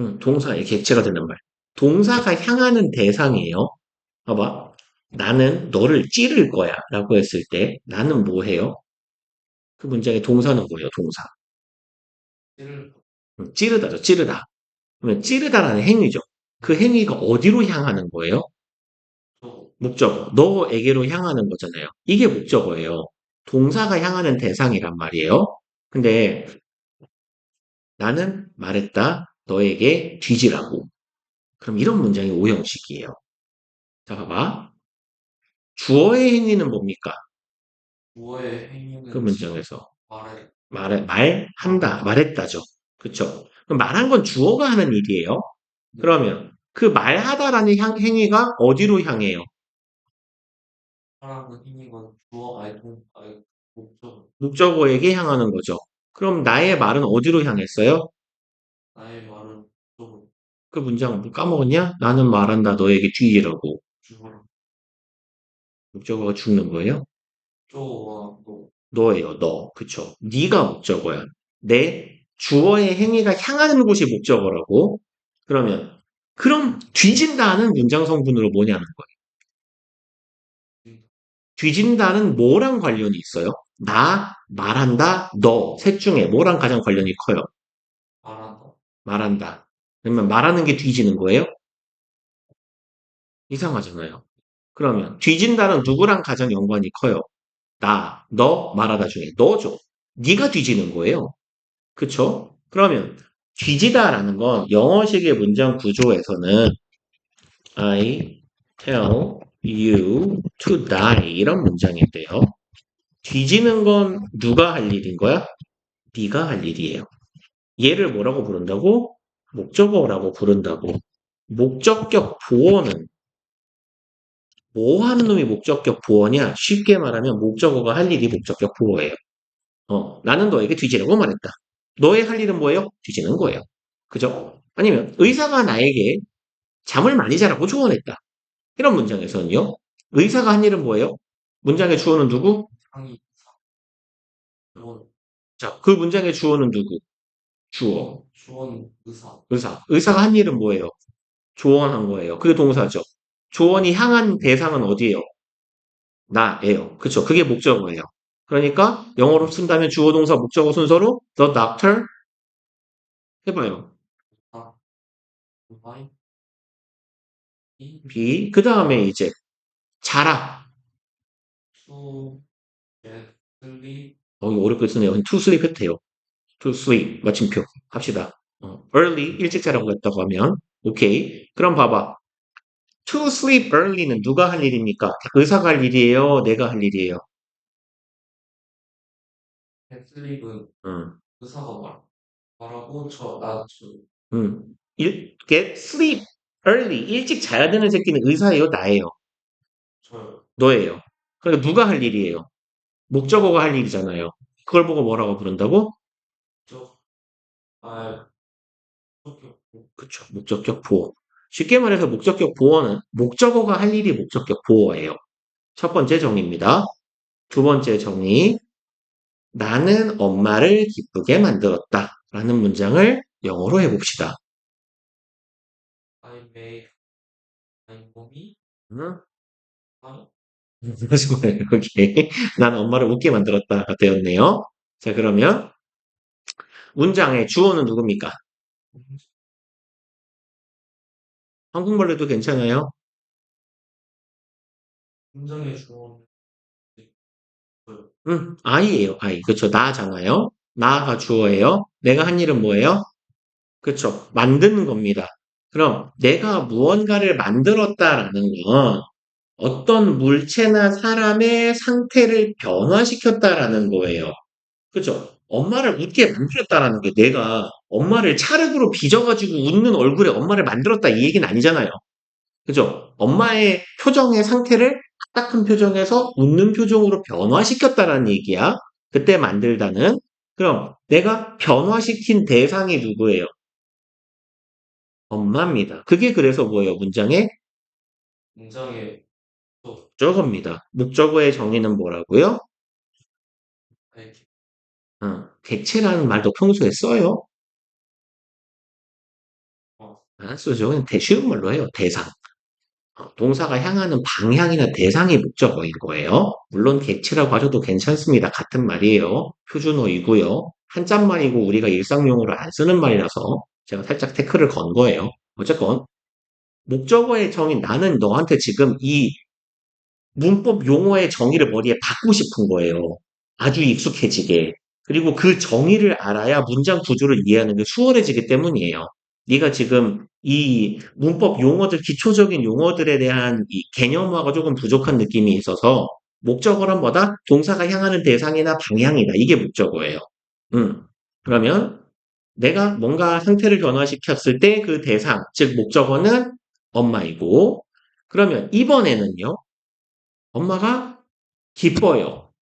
음, 동사의 객체가 되는 말. 동사가 향하는 대상이에요. 봐봐. 나는 너를 찌를 거야. 라고 했을 때, 나는 뭐 해요? 그 문장의 동사는 뭐예요? 동사. 찌르다죠. 찌르다. 그러면 찌르다라는 행위죠. 그 행위가 어디로 향하는 거예요? 목적어. 너에게로 향하는 거잖아요. 이게 목적어예요. 동사가 향하는 대상이란 말이에요. 근데 나는 말했다. 너에게 뒤지라고. 그럼 이런 문장이 오형식이에요. 자, 봐봐. 주어의 행위는 뭡니까? 그 문장에서. 말한다, 말했다죠. 그쵸? 그럼 말한 건 주어가 하는 일이에요. 그러면 그 말하다라는 행위가 어디로 향해요? 목적어에게 향하는 거죠. 그럼 나의 말은 어디로 향했어요? 그 문장 뭐 까먹었냐? 나는 말한다, 너에게 뒤지라고. 목적어가 죽는 거예요? 너예요, 너. 그쵸? 네가 목적어야. 내 주어의 행위가 향하는 곳이 목적어라고. 그러면 그럼 뒤진다는 문장 성분으로 뭐냐는 거예요. 뒤진다는 뭐랑 관련이 있어요? 나, 말한다, 너. 셋 중에 뭐랑 가장 관련이 커요? 말한다. 그러면 말하는 게 뒤지는 거예요? 이상하잖아요. 그러면 뒤진다는 누구랑 가장 연관이 커요? 나, 너, 말하다 중에 너죠. 네가 뒤지는 거예요. 그쵸? 그러면 뒤지다라는 건 영어식의 문장 구조에서는 I tell you to die 이런 문장인데요. 뒤지는 건 누가 할 일인 거야? 네가 할 일이에요. 얘를 뭐라고 부른다고? 목적어라고 부른다고. 목적격 보어는 뭐 하는 놈이 목적격 보어냐? 쉽게 말하면 목적어가 할 일이 목적격 보어예요. 나는 너에게 뒤지라고 말했다. 너의 할 일은 뭐예요? 뒤지는 거예요. 그죠? 아니면 의사가 나에게 잠을 많이 자라고 조언했다. 이런 문장에서는요. 의사가 한 일은 뭐예요? 문장의 주어는 누구? 자, 그 문장의 주어는 누구? 주어. 의사. 의사가 한 일은 뭐예요? 조언한 거예요. 그게 동사죠. 조언이 향한 대상은 어디예요? 나예요. 그쵸? 그게 목적어예요. 그러니까 영어로 쓴다면 주어, 동사, 목적어 순서로 the doctor 해봐요. be 그 다음에 이제 자라. 이거 어렵게 쓰네요. to sleep 해도 돼요. to sleep 마침표 합시다. early 일찍 자라고 했다고 하면 오케이. 그럼 봐봐. to sleep early는 누가 할 일입니까? 의사가 할 일이에요? 내가 할 일이에요? 음, get sleep early, 일찍 자야 되는 새끼는 의사예요, 나예요? 너예요. 그러니까 누가 할 일이에요? 목적어가 할 일이잖아요. 그걸 보고 뭐라고 부른다고? 그쵸. 목적격 보어. 쉽게 말해서 목적격 보어는 목적어가 할 일이 목적격 보어예요. 첫 번째 정의입니다. 두 번째 정의. 나는 엄마를 기쁘게 만들었다. 라는 문장을 영어로 해봅시다. 응? 무슨 말이에요, 여기. 나는 엄마를 웃게 만들었다가 되었네요. 자, 그러면 문장의 주어는 누굽니까? 한국말로도 괜찮아요? 아이예요, 아이. 그쵸, 나잖아요. 나가 주어예요. 내가 한 일은 뭐예요? 그쵸, 만드는 겁니다. 그럼 내가 무언가를 만들었다라는 건 어떤 물체나 사람의 상태를 변화시켰다라는 거예요. 그죠? 엄마를 웃게 만들었다라는 게 내가 엄마를 찰흙으로 빚어가지고 웃는 얼굴에 엄마를 만들었다 이 얘기는 아니잖아요. 그죠? 엄마의 표정의 상태를 딱딱한 표정에서 웃는 표정으로 변화시켰다라는 얘기야. 그때 만들다는. 그럼 내가 변화시킨 대상이 누구예요? 엄마입니다. 그게 그래서 뭐예요? 문장의 목적어입니다. 목적어의 정의는 뭐라고요? 객체라는 말도 평소에 써요? 안 쓰죠. 그냥 쉬운 말로 해요. 대상. 동사가 향하는 방향이나 대상이 목적어인 거예요. 물론 객체라고 하셔도 괜찮습니다. 같은 말이에요. 표준어이고요. 한자말이고 우리가 일상용어로 안 쓰는 말이라서 제가 살짝 태클을 건 거예요. 어쨌건 목적어의 정의 나는 너한테 지금 이 문법 용어의 정의를 머리에 받고 싶은 거예요. 아주 익숙해지게. 그리고 그 정의를 알아야 문장 구조를 이해하는 게 수월해지기 때문이에요. 네가 지금 이 문법 용어들, 기초적인 용어들에 대한 이 개념화가 조금 부족한 느낌이 있어서 목적어란 뭐다? 동사가 향하는 대상이나 방향이다. 이게 목적어예요. 그러면 내가 뭔가 상태를 변화시켰을 때 그 대상, 즉 목적어는 엄마이고, 그러면 이번에는요, 엄마가 기뻐요.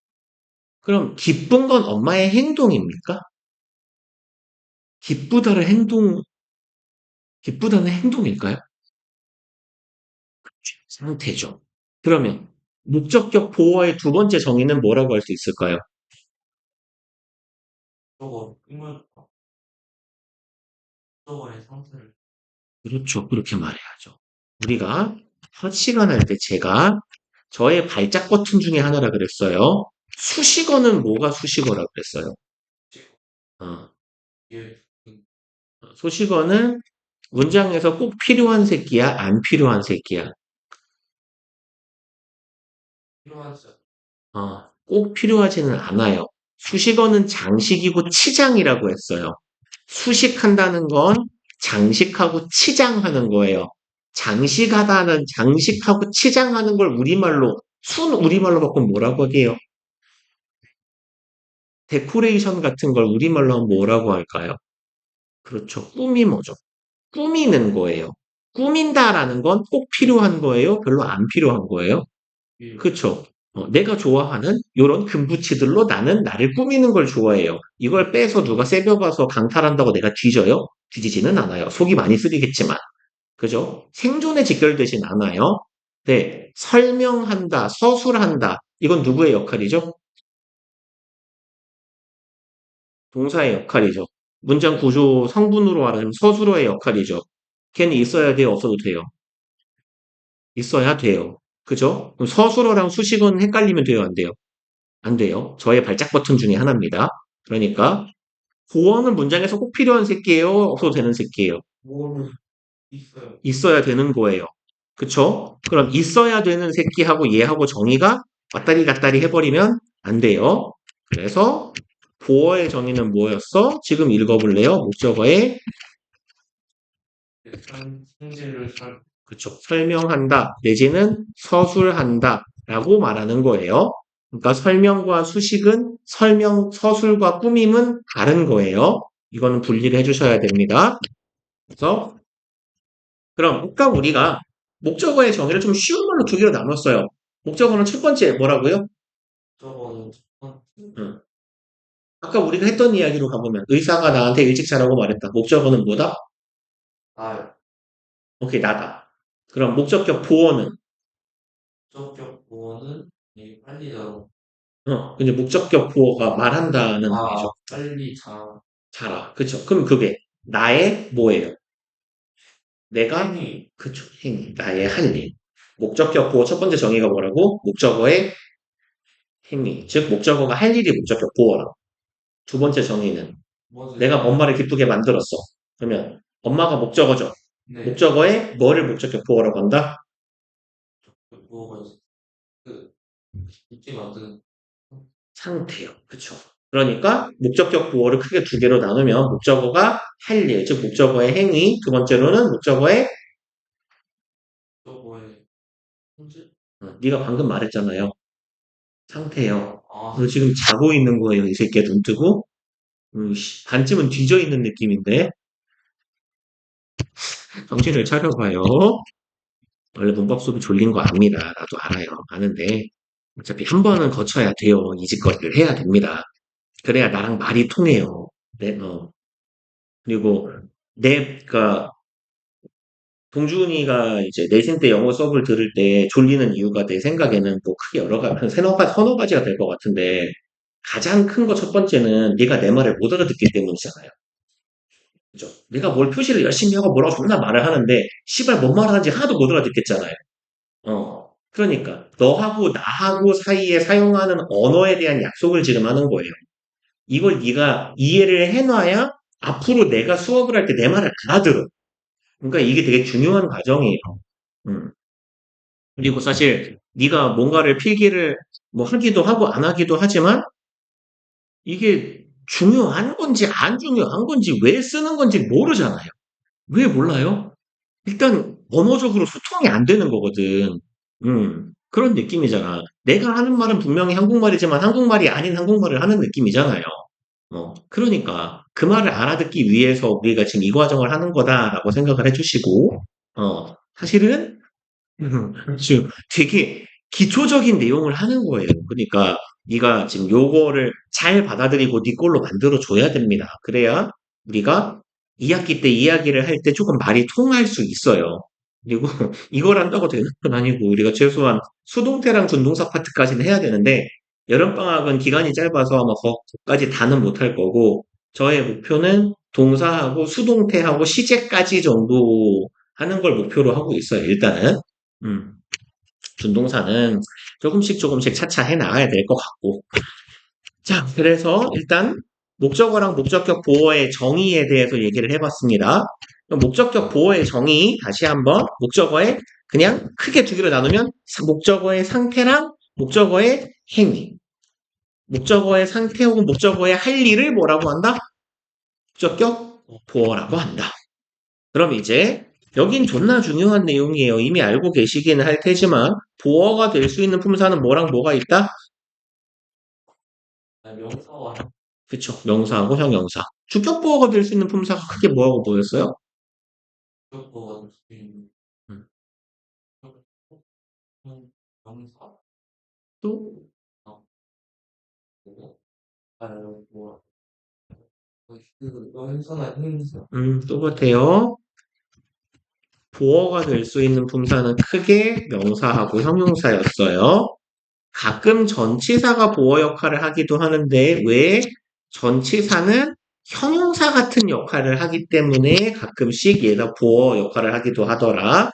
그럼 기쁜 건 엄마의 행동입니까? 기쁘다는 행동, 기쁘다는 행동일까요? 상태죠. 그러면 목적격 보어의 두 번째 정의는 뭐라고 할 수 있을까요? 그렇죠. 그렇게 말해야죠. 우리가 첫 시간 할 때 제가 저의 발작 버튼 중에 하나라 그랬어요. 수식어는 뭐가 수식어라 그랬어요? 어, 수식어는 문장에서 꼭 필요한 새끼야, 안 필요한 새끼야? 꼭 필요하지는 않아요. 수식어는 장식이고 치장이라고 했어요. 수식한다는 건 장식하고 치장하는 거예요. 장식하다는 장식하고 치장하는 걸 우리말로 순 우리말로 바꾸면 뭐라고 하게요? 데코레이션 같은 걸 우리말로 하면 뭐라고 할까요? 그렇죠. 꾸미모죠. 꾸미는 거예요. 꾸민다라는 건 꼭 필요한 거예요? 별로 안 필요한 거예요? 그쵸. 내가 좋아하는 요런 금붙이들로 나는 나를 꾸미는 걸 좋아해요. 이걸 빼서 누가 새벽 가서 강탈한다고 내가 뒤져요? 뒤지지는 않아요. 속이 많이 쓰리겠지만. 그죠? 생존에 직결되진 않아요. 네. 설명한다, 서술한다. 이건 누구의 역할이죠? 동사의 역할이죠. 문장 구조 성분으로 말하면 서술어의 역할이죠. 걔는 있어야 돼요? 없어도 돼요? 있어야 돼요. 그죠? 그럼 서술어랑 수식어는 헷갈리면 돼요? 안 돼요? 안 돼요. 저의 발작 버튼 중에 하나입니다. 그러니까 보어는 문장에서 꼭 필요한 새끼예요? 없어도 되는 새끼예요? 있어야 되는 거예요. 그쵸? 그럼 있어야 되는 새끼하고 얘하고 정의가 왔다리 갔다리 해버리면 안 돼요. 그래서 보어의 정의는 뭐였어? 지금 읽어볼래요? 목적어의 그쵸. 설명한다 내지는 서술한다 라고 말하는 거예요. 그러니까 설명과 수식은 서술과 꾸밈은 다른 거예요. 이거는 분리를 해주셔야 됩니다. 그래서 그럼 아까 우리가 목적어의 정의를 좀 쉬운 말로 두 개로 나눴어요. 목적어는 첫 번째 뭐라고요? 저거는 첫 번째. 응. 아까 우리가 했던 이야기로 가보면 의사가 나한테 일찍 자라고 말했다. 목적어는 뭐다? 아, 오케이, 나다. 그럼 목적격 보어는? 목적격 보어는 빨리 자라. 근데 목적격 보어가 말한다는 의미죠. 빨리 자라. 그쵸. 그럼 그게 나의 뭐예요? 내가 행위. 그쵸. 행위. 나의 할 일. 목적격 보어 첫 번째 정의가 뭐라고? 목적어의 행위. 즉 목적어가 할 일이 목적격 보어라. 두 번째 정의는 내가 엄마를 기쁘게 만들었어. 그러면 엄마가 목적어죠. 네. 목적어에 뭐를 목적격 보어라고 한다? 보어가 그 기쁘게 만드는 상태요. 그쵸. 그러니까 목적격 보어를 크게 두 개로 나누면 목적어가 할 일, 즉 목적어의 행위, 두 번째로는 목적어의 네가 방금 말했잖아요. 상태요. 너 지금 자고 있는 거예요, 이 새끼야, 눈 뜨고? 반쯤은 뒤져 있는 느낌인데? 정신을 차려봐요. 원래 문법 수업이 졸린 거 압니다. 나도 알아요. 아는데. 어차피 한 번은 거쳐야 돼요. 이 짓거리를 해야 됩니다. 그래야 나랑 말이 통해요. 네, 그리고 그니까, 동준이가 이제 내신 때 영어 수업을 들을 때 졸리는 이유가 내 생각에는 뭐 크게 한 서너 가지가 될 것 같은데, 가장 큰 거 첫 번째는 네가 내 말을 못 알아듣기 때문이잖아요. 그죠? 네가 뭘 표시를 열심히 하고 뭐라고 존나 말을 하는데 씨발 뭔 말하는지 하나도 못 알아듣겠잖아요. 그러니까 너하고 나하고 사이에 사용하는 언어에 대한 약속을 지금 하는 거예요. 이걸 네가 이해를 해놔야 앞으로 내가 수업을 할 때 내 말을 알아들어. 그러니까 이게 되게 중요한 과정이에요. 음. 그리고 사실 네가 뭔가를 필기를 뭐 하기도 하고 안 하기도 하지만 이게 중요한 건지 안 중요한 건지 왜 쓰는 건지 모르잖아요. 왜 몰라요? 일단 언어적으로 소통이 안 되는 거거든. 그런 느낌이잖아. 내가 하는 말은 분명히 한국말이지만 한국말이 아닌 한국말을 하는 느낌이잖아요. 그러니까 그 말을 알아듣기 위해서 우리가 지금 이 과정을 하는 거다라고 생각을 해주시고, 사실은 지금 되게 기초적인 내용을 하는 거예요. 그러니까 네가 지금 요거를 잘 받아들이고 네 걸로 만들어 줘야 됩니다. 그래야 우리가 2학기 때 이야기를 할 때 조금 말이 통할 수 있어요. 그리고 이걸 한다고 되는 건 아니고 우리가 최소한 수동태랑 준동사 파트까지는 해야 되는데 여름방학은 기간이 짧아서 아마 거기까지 다는 못할 거고 저의 목표는 동사하고 수동태하고 시제까지 정도 하는 걸 목표로 하고 있어요. 일단은. 음, 준동사는 조금씩 조금씩 차차 해 나가야 될 것 같고. 자, 그래서 일단 목적어랑 목적격 보어의 정의에 대해서 얘기를 해봤습니다. 그럼 목적격 보어의 정의 다시 한번 목적어에 그냥 크게 두 개로 나누면 목적어의 상태랑 목적어의 행위. 목적어의 상태 혹은 목적어의 할 일을 뭐라고 한다? 목적격 보어라고 한다. 그럼 이제 여긴 존나 중요한 내용이에요. 이미 알고 계시기는 할 테지만 보어가 될 수 있는 품사는 뭐랑 뭐가 있다? 명사와 그쵸. 명사하고 형용사. 주격 보어가 될 수 있는 품사가 크게 뭐하고 뭐였어요? 주격 보어가 될 수 있는 음. 명사? 또? 뭐? 뭐? 형용사나 형용사. 똑같아요. 보어가 될 수 있는 품사는 크게 명사하고 형용사였어요. 가끔 전치사가 보어 역할을 하기도 하는데 왜 전치사는 형용사 같은 역할을 하기 때문에 가끔씩 얘가 보어 역할을 하기도 하더라.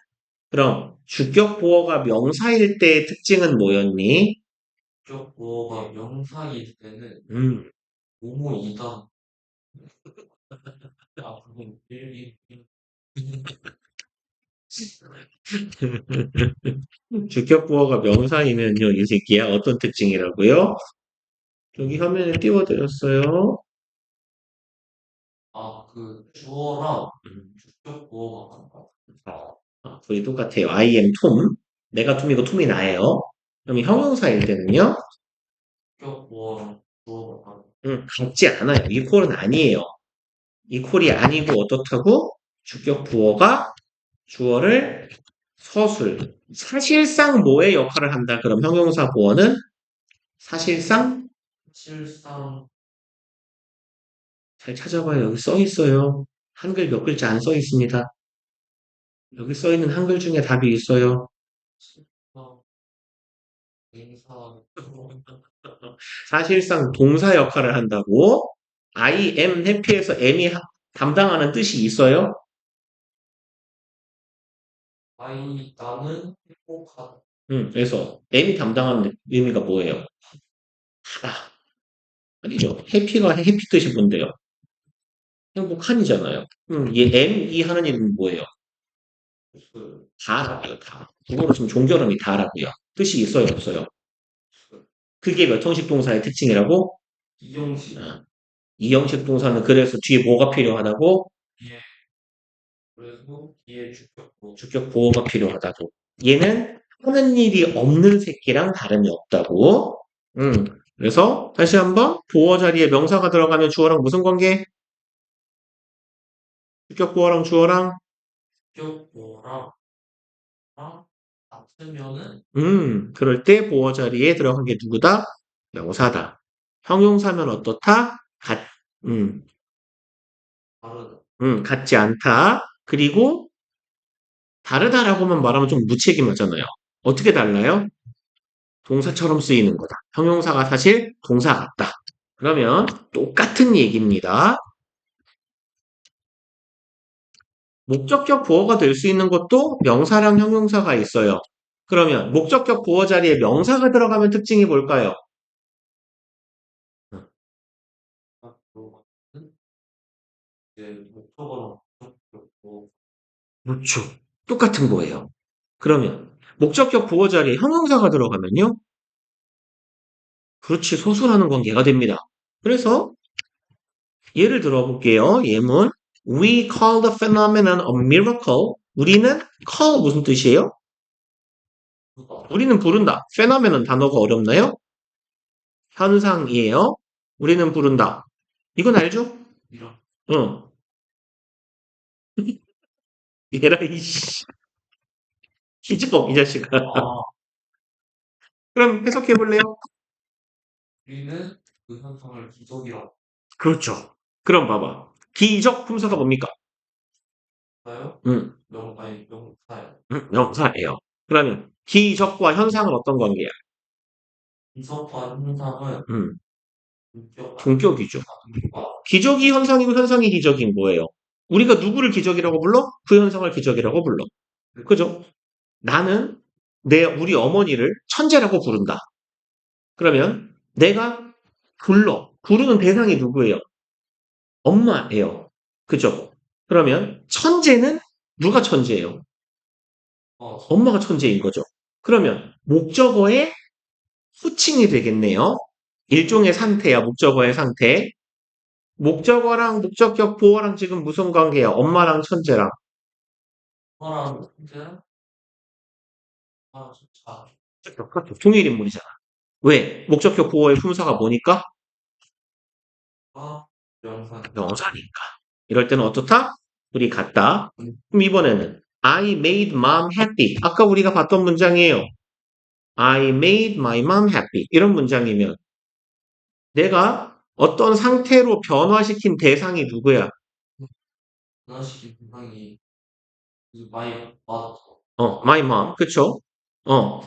그럼 주격 보어가 명사일 때의 특징은 뭐였니? 주격 보어가 명사일 때는 뭐뭐이다. 아, 그건 주격 보어가 명사이면요, 이 새끼야. 어떤 특징이라고요? 여기 화면에 띄워드렸어요. 아, 그 주어랑 주격 보어가 같다. 거의 똑같아요. I am Tom. 내가 톰이고 톰이 나예요. 그럼 형용사일 때는요? 주격 보어랑 주어가 같지 않아요. 이퀄은 아니에요. 이퀄이 아니고 어떻다고? 주격 부어가 주어를 서술. 사실상 뭐의 역할을 한다? 그럼 형용사 보어는 사실상 잘 찾아봐요. 여기 써 있어요. 한글 몇 글자 안 써 있습니다. 여기 써 있는 한글 중에 답이 있어요. 사실상 동사 역할을 한다고? I am happy에서 M이 담당하는 뜻이 있어요? 그래서 M이 담당하는 의미가 뭐예요? 하다. 아니죠. 해피가 해피 뜻이 뭔데요? 행복한이잖아요. 얘 M, 이 하는 이름은 뭐예요? 다라고요, 다. 국어로 치면 종결음이 다라고요. 뜻이 있어요, 없어요? 그게 몇 형식 동사의 특징이라고? 아, 이형식 동사는 그래서 뒤에 뭐가 필요하다고? 주격 보호가 필요하다고. 얘는 하는 일이 없는 새끼랑 다름이 없다고. 그래서 다시 한번 보어 자리에 명사가 들어가면 주어랑 무슨 관계? 주격 보어랑 주어랑 그럴 때 보어 자리에 들어간 게 누구다? 명사다. 형용사면 어떻다? 음, 같지 않다. 그리고 다르다라고만 말하면 좀 무책임하잖아요. 어떻게 달라요? 동사처럼 쓰이는 거다. 형용사가 사실 동사 같다. 그러면 똑같은 얘기입니다. 목적격 보어가 될 수 있는 것도 명사랑 형용사가 있어요. 그러면 목적격 보어 자리에 명사가 들어가면 특징이 뭘까요? 그렇죠. 똑같은 거예요. 그러면 목적격 보어 자리에 형용사가 들어가면요? 그렇지, 소수라는 관계가 됩니다. 그래서 예를 들어볼게요. 예문. We call the phenomenon a miracle. 우리는 call 무슨 뜻이에요? 우리는 부른다. phenomenon 단어가 어렵나요? 현상이에요. 우리는 부른다. 이건 알죠? 응. 얘라, 이씨. 기적, 이 자식아. 그럼 해석해볼래요? 그렇죠. 그럼 봐봐. 기적 품사가 뭡니까? 응, 명사예요. 그러면 기적과 현상은 어떤 관계야? 응, 동격이죠. 기적이 현상이고 현상이 기적인 거예요. 우리가 누구를 기적이라고 불러? 그 현상을 기적이라고 불러. 그죠? 나는 우리 어머니를 천재라고 부른다. 그러면 내가 부르는 대상이 누구예요? 엄마예요. 그죠? 그러면 천재는 누가 천재예요? 엄마가 천재인 거죠. 그러면 목적어의 후칭이 되겠네요. 일종의 상태야, 목적어의 상태. 목적어랑 목적격 보어랑 지금 무슨 관계야? 엄마랑 천재랑. 그렇죠. 동일 인물이잖아. 왜? 목적격 보어의 품사가 뭐니까? 명사니까. 이럴 때는 어떻다? 우리 같다. 그럼 이번에는 I made mom happy. 아까 우리가 봤던 문장이에요. I made my mom happy. 이런 문장이면 내가 어떤 상태로 변화시킨 대상이 누구야? my mom. 그쵸? 어,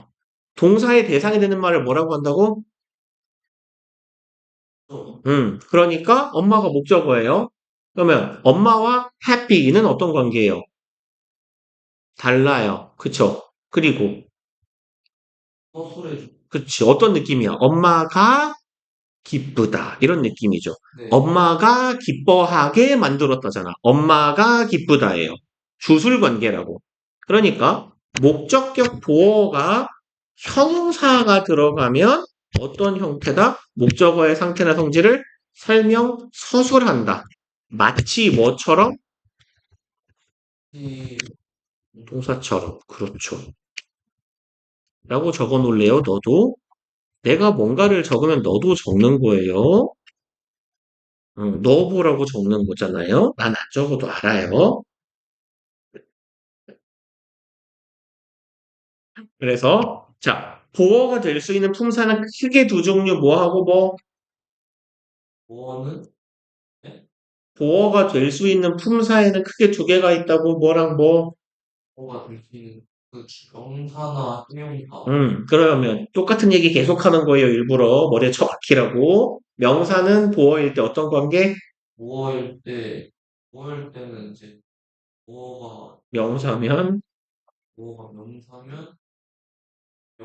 동사의 대상이 되는 말을 뭐라고 한다고? 그러니까 엄마가 목적어예요. 그러면 엄마와 happy는 어떤 관계예요? 달라요. 그쵸? 그리고 그치. 어떤 느낌이야? 엄마가 기쁘다. 이런 느낌이죠. 엄마가 기뻐하게 만들었다잖아. 엄마가 기쁘다예요. 주술 관계라고. 그러니까 목적격 보어가 형용사가 들어가면 어떤 형태다? 목적어의 상태나 성질을 설명, 서술한다. 마치 뭐처럼? 동사처럼. 그렇죠. 라고 적어 놓을래요, 너도? 내가 뭔가를 적으면 너도 적는 거예요. 넣어보라고 적는 거잖아요. 난 안 적어도 알아요. 그래서 자, 보어가 될 수 있는 품사는 크게 두 종류 뭐하고 뭐? 보어는 네? 보어가 될 수 있는 품사에는 크게 두 개가 있다고 뭐랑 뭐? 보어가 될 수 있는 그 명사나 형용사. 그러면 똑같은 얘기 계속하는 거예요. 일부러 머리에 쳐박히라고. 명사는 보어일 때 어떤 관계? 보어일 때, 보어일 때는 이제 보어가 명사면 보어가 명사면 그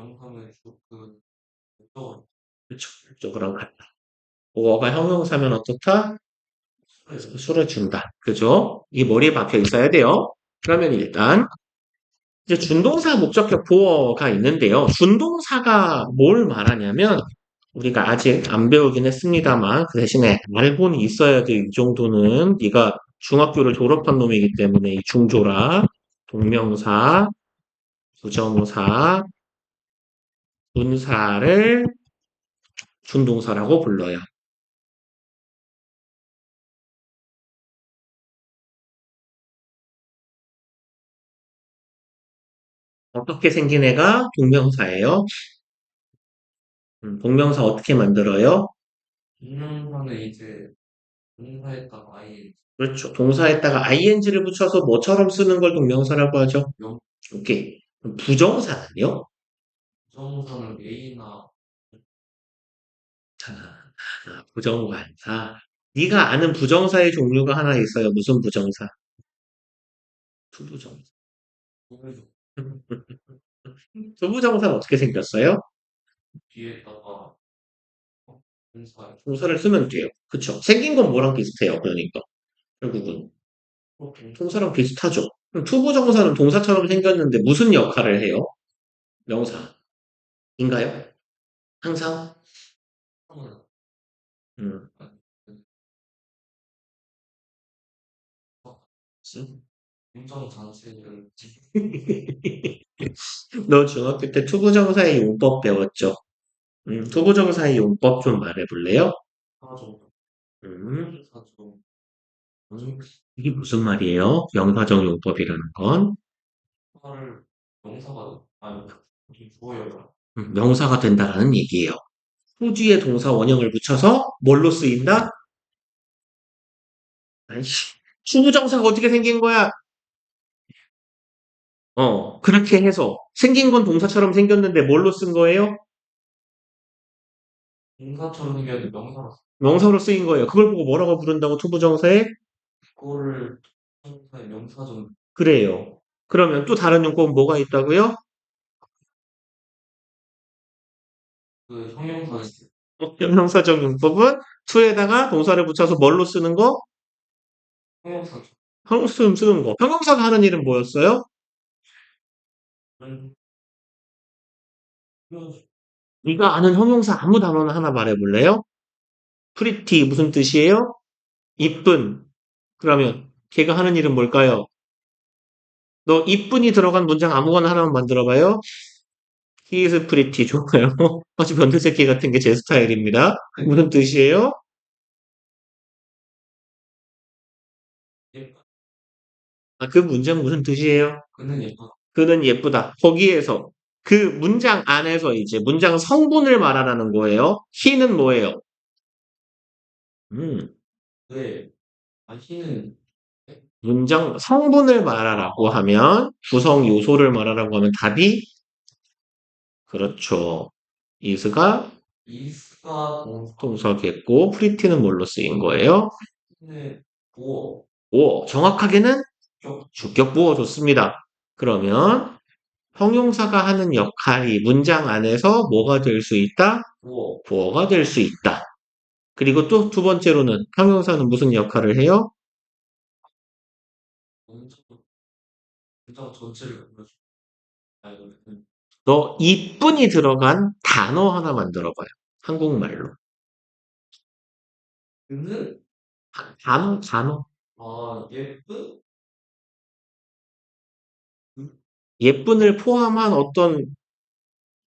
목적어 그렇죠. 목적어랑 같다. 보어가 형용사면 어떻다? 수를 준다. 그죠? 이 머리에 박혀 있어야 돼요. 그러면 일단 이제 준동사 목적격 보어가 있는데요. 준동사가 뭘 말하냐면 우리가 아직 안 배우긴 했습니다만 그 대신에 알고는 있어야 돼. 이 정도는 네가 중학교를 졸업한 놈이기 때문에 이 중조라 동명사, 부정사, 분사를 준동사라고 불러요. 어떻게 생긴 애가 동명사예요? 동명사 어떻게 만들어요? 동명사는 이제 동사에다가 ing. 그렇죠. 동사에다가 ing를 붙여서 뭐처럼 쓰는 걸 동명사라고 하죠? 오케이. 그럼 부정사는요? 부정사는 A나 부정관사. 네가 아는 부정사의 종류가 하나 있어요. 무슨 부정사? 투부정사. 투부정사는 어떻게 생겼어요? 뒤에다가 동사를 쓰면 돼요. 그쵸? 생긴 건 뭐랑 비슷해요. 그러니까 결국은 동사랑 비슷하죠. 그럼 투부정사는 동사처럼 생겼는데 무슨 역할을 해요? 명사인가요? 항상? 음. 인정 자체를 너 중학교 때 투부정사의 용법 배웠죠? 투부정사의 용법 좀 말해볼래요? 사정. 사정. 이게 무슨 말이에요? 명사적 용법이라는 건? 사를 명사가 아니 주어요. 명사가 된다라는 얘기예요. 후주의 동사 원형을 붙여서 뭘로 쓰인다? 아이씨, 투부정사가 어떻게 생긴 거야? 그렇게 해서 생긴 건 동사처럼 생겼는데 뭘로 쓴 거예요? 동사처럼 생겼는데 명사로 쓰인 거예요. 그걸 보고 뭐라고 부른다고 투부정사에? 그거를 투부정사의 명사적 그래요. 그러면 또 다른 용법은 뭐가 있다고요? 그 형용사적 용법은 to에다가 동사를 붙여서 뭘로 쓰는 거? 형용사 쓰는 거. 형용사가 하는 일은 뭐였어요? 네가 아는 형용사 아무 단어나 하나 말해볼래요? pretty 무슨 뜻이에요? 이쁜. 그러면 걔가 하는 일은 뭘까요? 너 이쁜이 들어간 문장 아무거나 하나만 만들어봐요. He is pretty. 좋아요. 아주 변태새끼 같은 게 제 스타일입니다. 무슨 뜻이에요? 아, 그 문장 무슨 뜻이에요? 그는 예쁘다. 그는 예쁘다. 거기에서 그 문장 안에서 이제 문장 성분을 말하라는 거예요. he는 뭐예요? 음, 네. 아, he는 문장 성분을 말하라고 하면 구성 요소를 말하라고 하면 답이 그렇죠. is가 동사겠고 pretty는 뭘로 쓰인 거예요? 네. 보어. 정확하게는 주격 보어 좋습니다. 그러면 형용사가 하는 역할이 문장 안에서 뭐가 될 수 있다? 보어가 될 수 있다. 그리고 또 두 번째로는 형용사는 무슨 역할을 해요? 문장 전체를 너 이쁜이 들어간 단어 하나 만들어봐요. 한국말로. 는 단어. 아, 예쁜을 포함한 어떤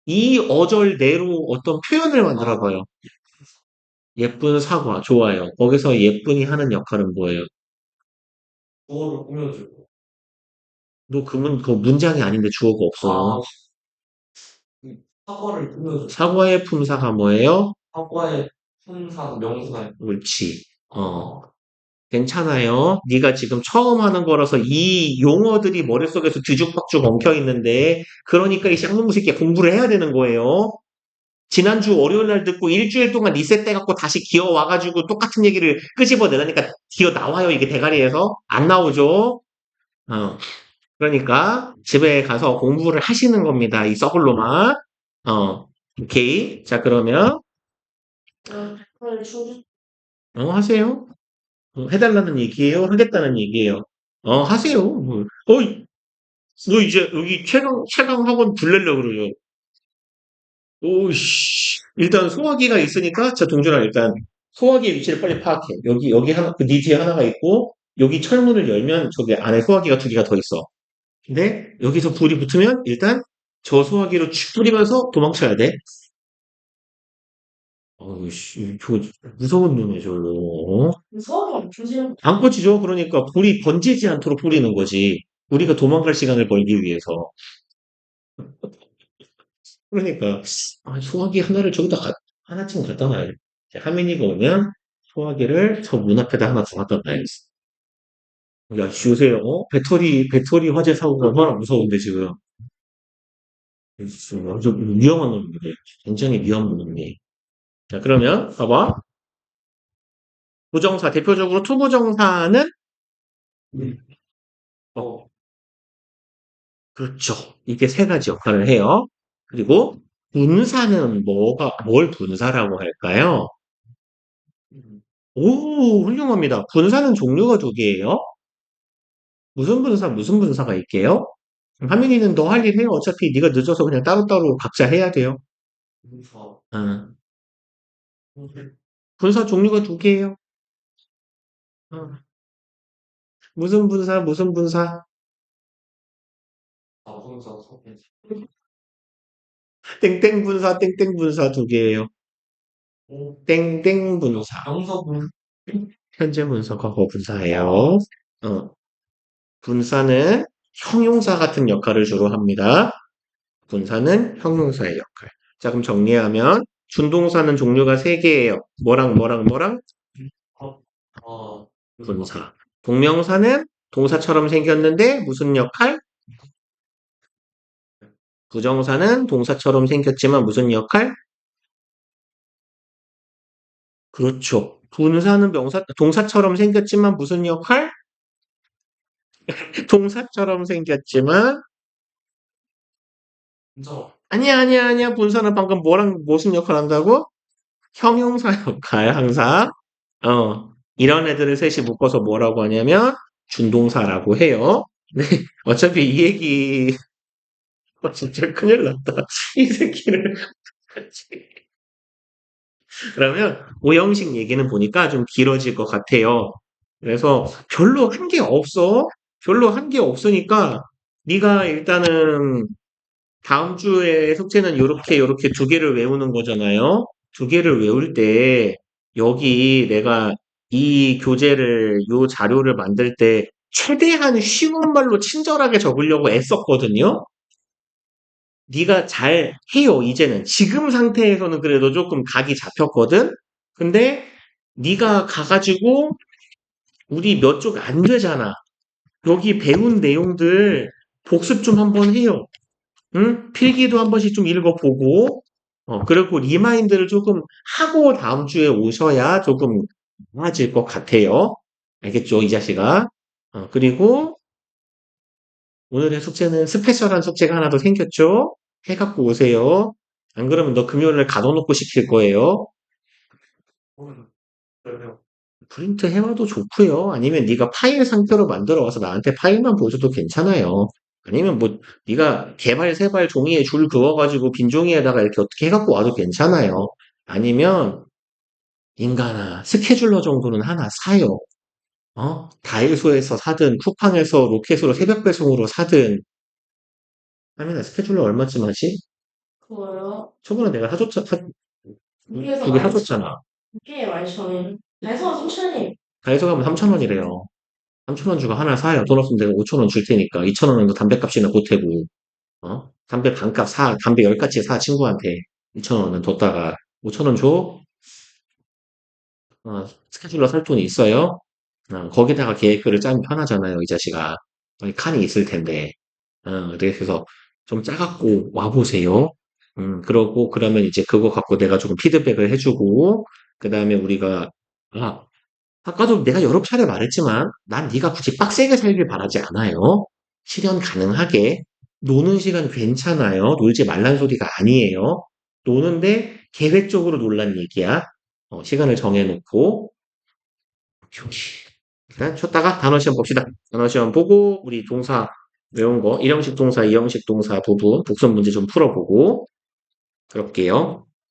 이 어절 내로 어떤 표현을 만들어봐요. 예쁜 사과. 좋아요. 거기서 예쁜이 하는 역할은 뭐예요? 주어를 꾸며주고. 너 그 문장이 아닌데 주어가 없어요. 사과의 품사가 뭐예요? 옳지. 괜찮아요. 네가 지금 처음 하는 거라서 이 용어들이 머릿속에서 뒤죽박죽 엉켜 있는데 그러니까 이 쌍놈 새끼 공부를 해야 되는 거예요. 지난주 월요일 날 듣고 일주일 동안 리셋돼갖고 다시 기어 와가지고 똑같은 얘기를 끄집어내라니까 기어 나와요, 이게 대가리에서? 안 나오죠? 어, 그러니까 집에 가서 공부를 하시는 겁니다. 이 썩을로만. 오케이. 자, 그러면, 하세요. 해달라는 얘기예요? 하겠다는 얘기예요? 하세요. 너 이제 여기 최강 학원 불내려 그러죠? 오씨. 일단 소화기가 있으니까, 자, 동준아, 일단 소화기의 위치를 빨리 파악해. 여기 하나, 그네 뒤에 하나가 있고, 여기 철문을 열면 저기 안에 소화기가 두 개가 더 있어. 근데 여기서 불이 붙으면 일단 저 소화기로 쭉 뿌리면서 도망쳐야 돼. 어우씨, 저 무서운 놈이야, 저거. 안 꺼지죠? 그러니까 불이 번지지 않도록 뿌리는 거지. 우리가 도망갈 시간을 벌기 위해서. 그러니까, 소화기 하나를 하나쯤 갖다 놔야지. 하민이가 오면 소화기를 저 문 앞에다 하나 더 갖다 놔야겠어. 야, 씨, 요새, 배터리 화재 사고가 얼마나 무서운데, 지금. 지금 완전 위험한 놈이네. 굉장히 위험한 놈이네. 자, 그러면, 봐봐. 부정사, 대표적으로 투부정사는, 어, 그렇죠. 이게 세 가지 역할을 해요. 그리고 분사는 뭘 분사라고 할까요? 오, 훌륭합니다. 분사는 종류가 두 개예요. 무슨 분사가 있게요? 하민이는 너 할 일 해요. 어차피 네가 늦어서 그냥 따로따로 각자 해야 돼요. 어. 분사 종류가 두 개예요. 어. 무슨 분사? 땡땡 분사, 땡땡 분사 두 개예요. 땡땡 분사. 현재 분사, 과거 분사예요. 어. 분사는 형용사 같은 역할을 주로 합니다. 분사는 형용사의 역할. 자, 그럼 정리하면 준동사는 종류가 세 개예요. 뭐랑 분사. 동명사는 동사처럼 생겼는데 무슨 역할? 부정사는 동사처럼 생겼지만 무슨 역할? 그렇죠. 분사는 동사처럼 생겼지만 무슨 역할? 동사처럼 생겼지만 아니야. 분사는 방금 무슨 역할 한다고? 형용사 역할 항상. 이런 애들을 셋이 묶어서 뭐라고 하냐면 준동사라고 해요. 네, 어차피 이 얘기 진짜 큰일 났다. 이 새끼를 같이. 그러면 오형식 얘기는 보니까 좀 길어질 것 같아요. 그래서 별로 한 게 없으니까 네가 일단은 다음 주에 숙제는 요렇게 두 개를 외우는 거잖아요. 두 개를 외울 때 여기 내가 요 자료를 만들 때 최대한 쉬운 말로 친절하게 적으려고 애썼거든요. 네가 잘 해요, 이제는. 지금 상태에서는 그래도 조금 각이 잡혔거든? 근데 네가 가가지고 우리 몇 쪽 안 되잖아. 여기 배운 내용들 복습 좀 한번 해요. 응? 필기도 한 번씩 좀 읽어보고, 그리고 리마인드를 조금 하고 다음 주에 오셔야 조금 나아질 것 같아요. 알겠죠, 이 자식아? 그리고 오늘의 숙제는 스페셜한 숙제가 하나 더 생겼죠? 해갖고 오세요. 안 그러면 너 금요일날 가둬놓고 시킬 거예요. 프린트 해와도 좋고요. 아니면 네가 파일 상태로 만들어 와서 나한테 파일만 보여줘도 괜찮아요. 아니면 뭐 네가 개발 세발 종이에 줄 그어가지고 빈 종이에다가 이렇게 어떻게 해갖고 와도 괜찮아요. 아니면 인간아 스케줄러 정도는 하나 사요. 다이소에서 사든 쿠팡에서 로켓으로 새벽 배송으로 사든. 하민아 스케줄러 얼마쯤 하지? 저번에 내가 두개 사줬잖아. 다이소 가면 3,000원이래요. 3,000원 주고 하나 사요. 돈 없으면 내가 5,000원 줄 테니까 2,000원은 너 담배값이나 보태고. 어? 담배 반값 사, 담배 10가지 사, 친구한테 2,000원은 뒀다가 5,000원 줘? 스케줄러 살 돈이 있어요? 거기다가 계획표를 짜면 편하잖아요, 이 자식아. 여기 칸이 있을 텐데. 그래서 좀 짜갖고 와보세요. 그러고, 그러면 이제 그거 갖고 내가 조금 피드백을 해주고, 그 다음에 우리가, 아, 아까도 내가 여러 차례 말했지만, 난 네가 굳이 빡세게 살길 바라지 않아요. 실현 가능하게. 노는 시간 괜찮아요. 놀지 말란 소리가 아니에요. 노는데 계획적으로 놀란 얘기야. 시간을 정해놓고, 일단 쉬었다가 단어 시험 봅시다. 단어 시험 보고 우리 동사 외운 거 1형식 동사, 2형식 동사 부분 복선 문제 좀 풀어보고 그럴게요.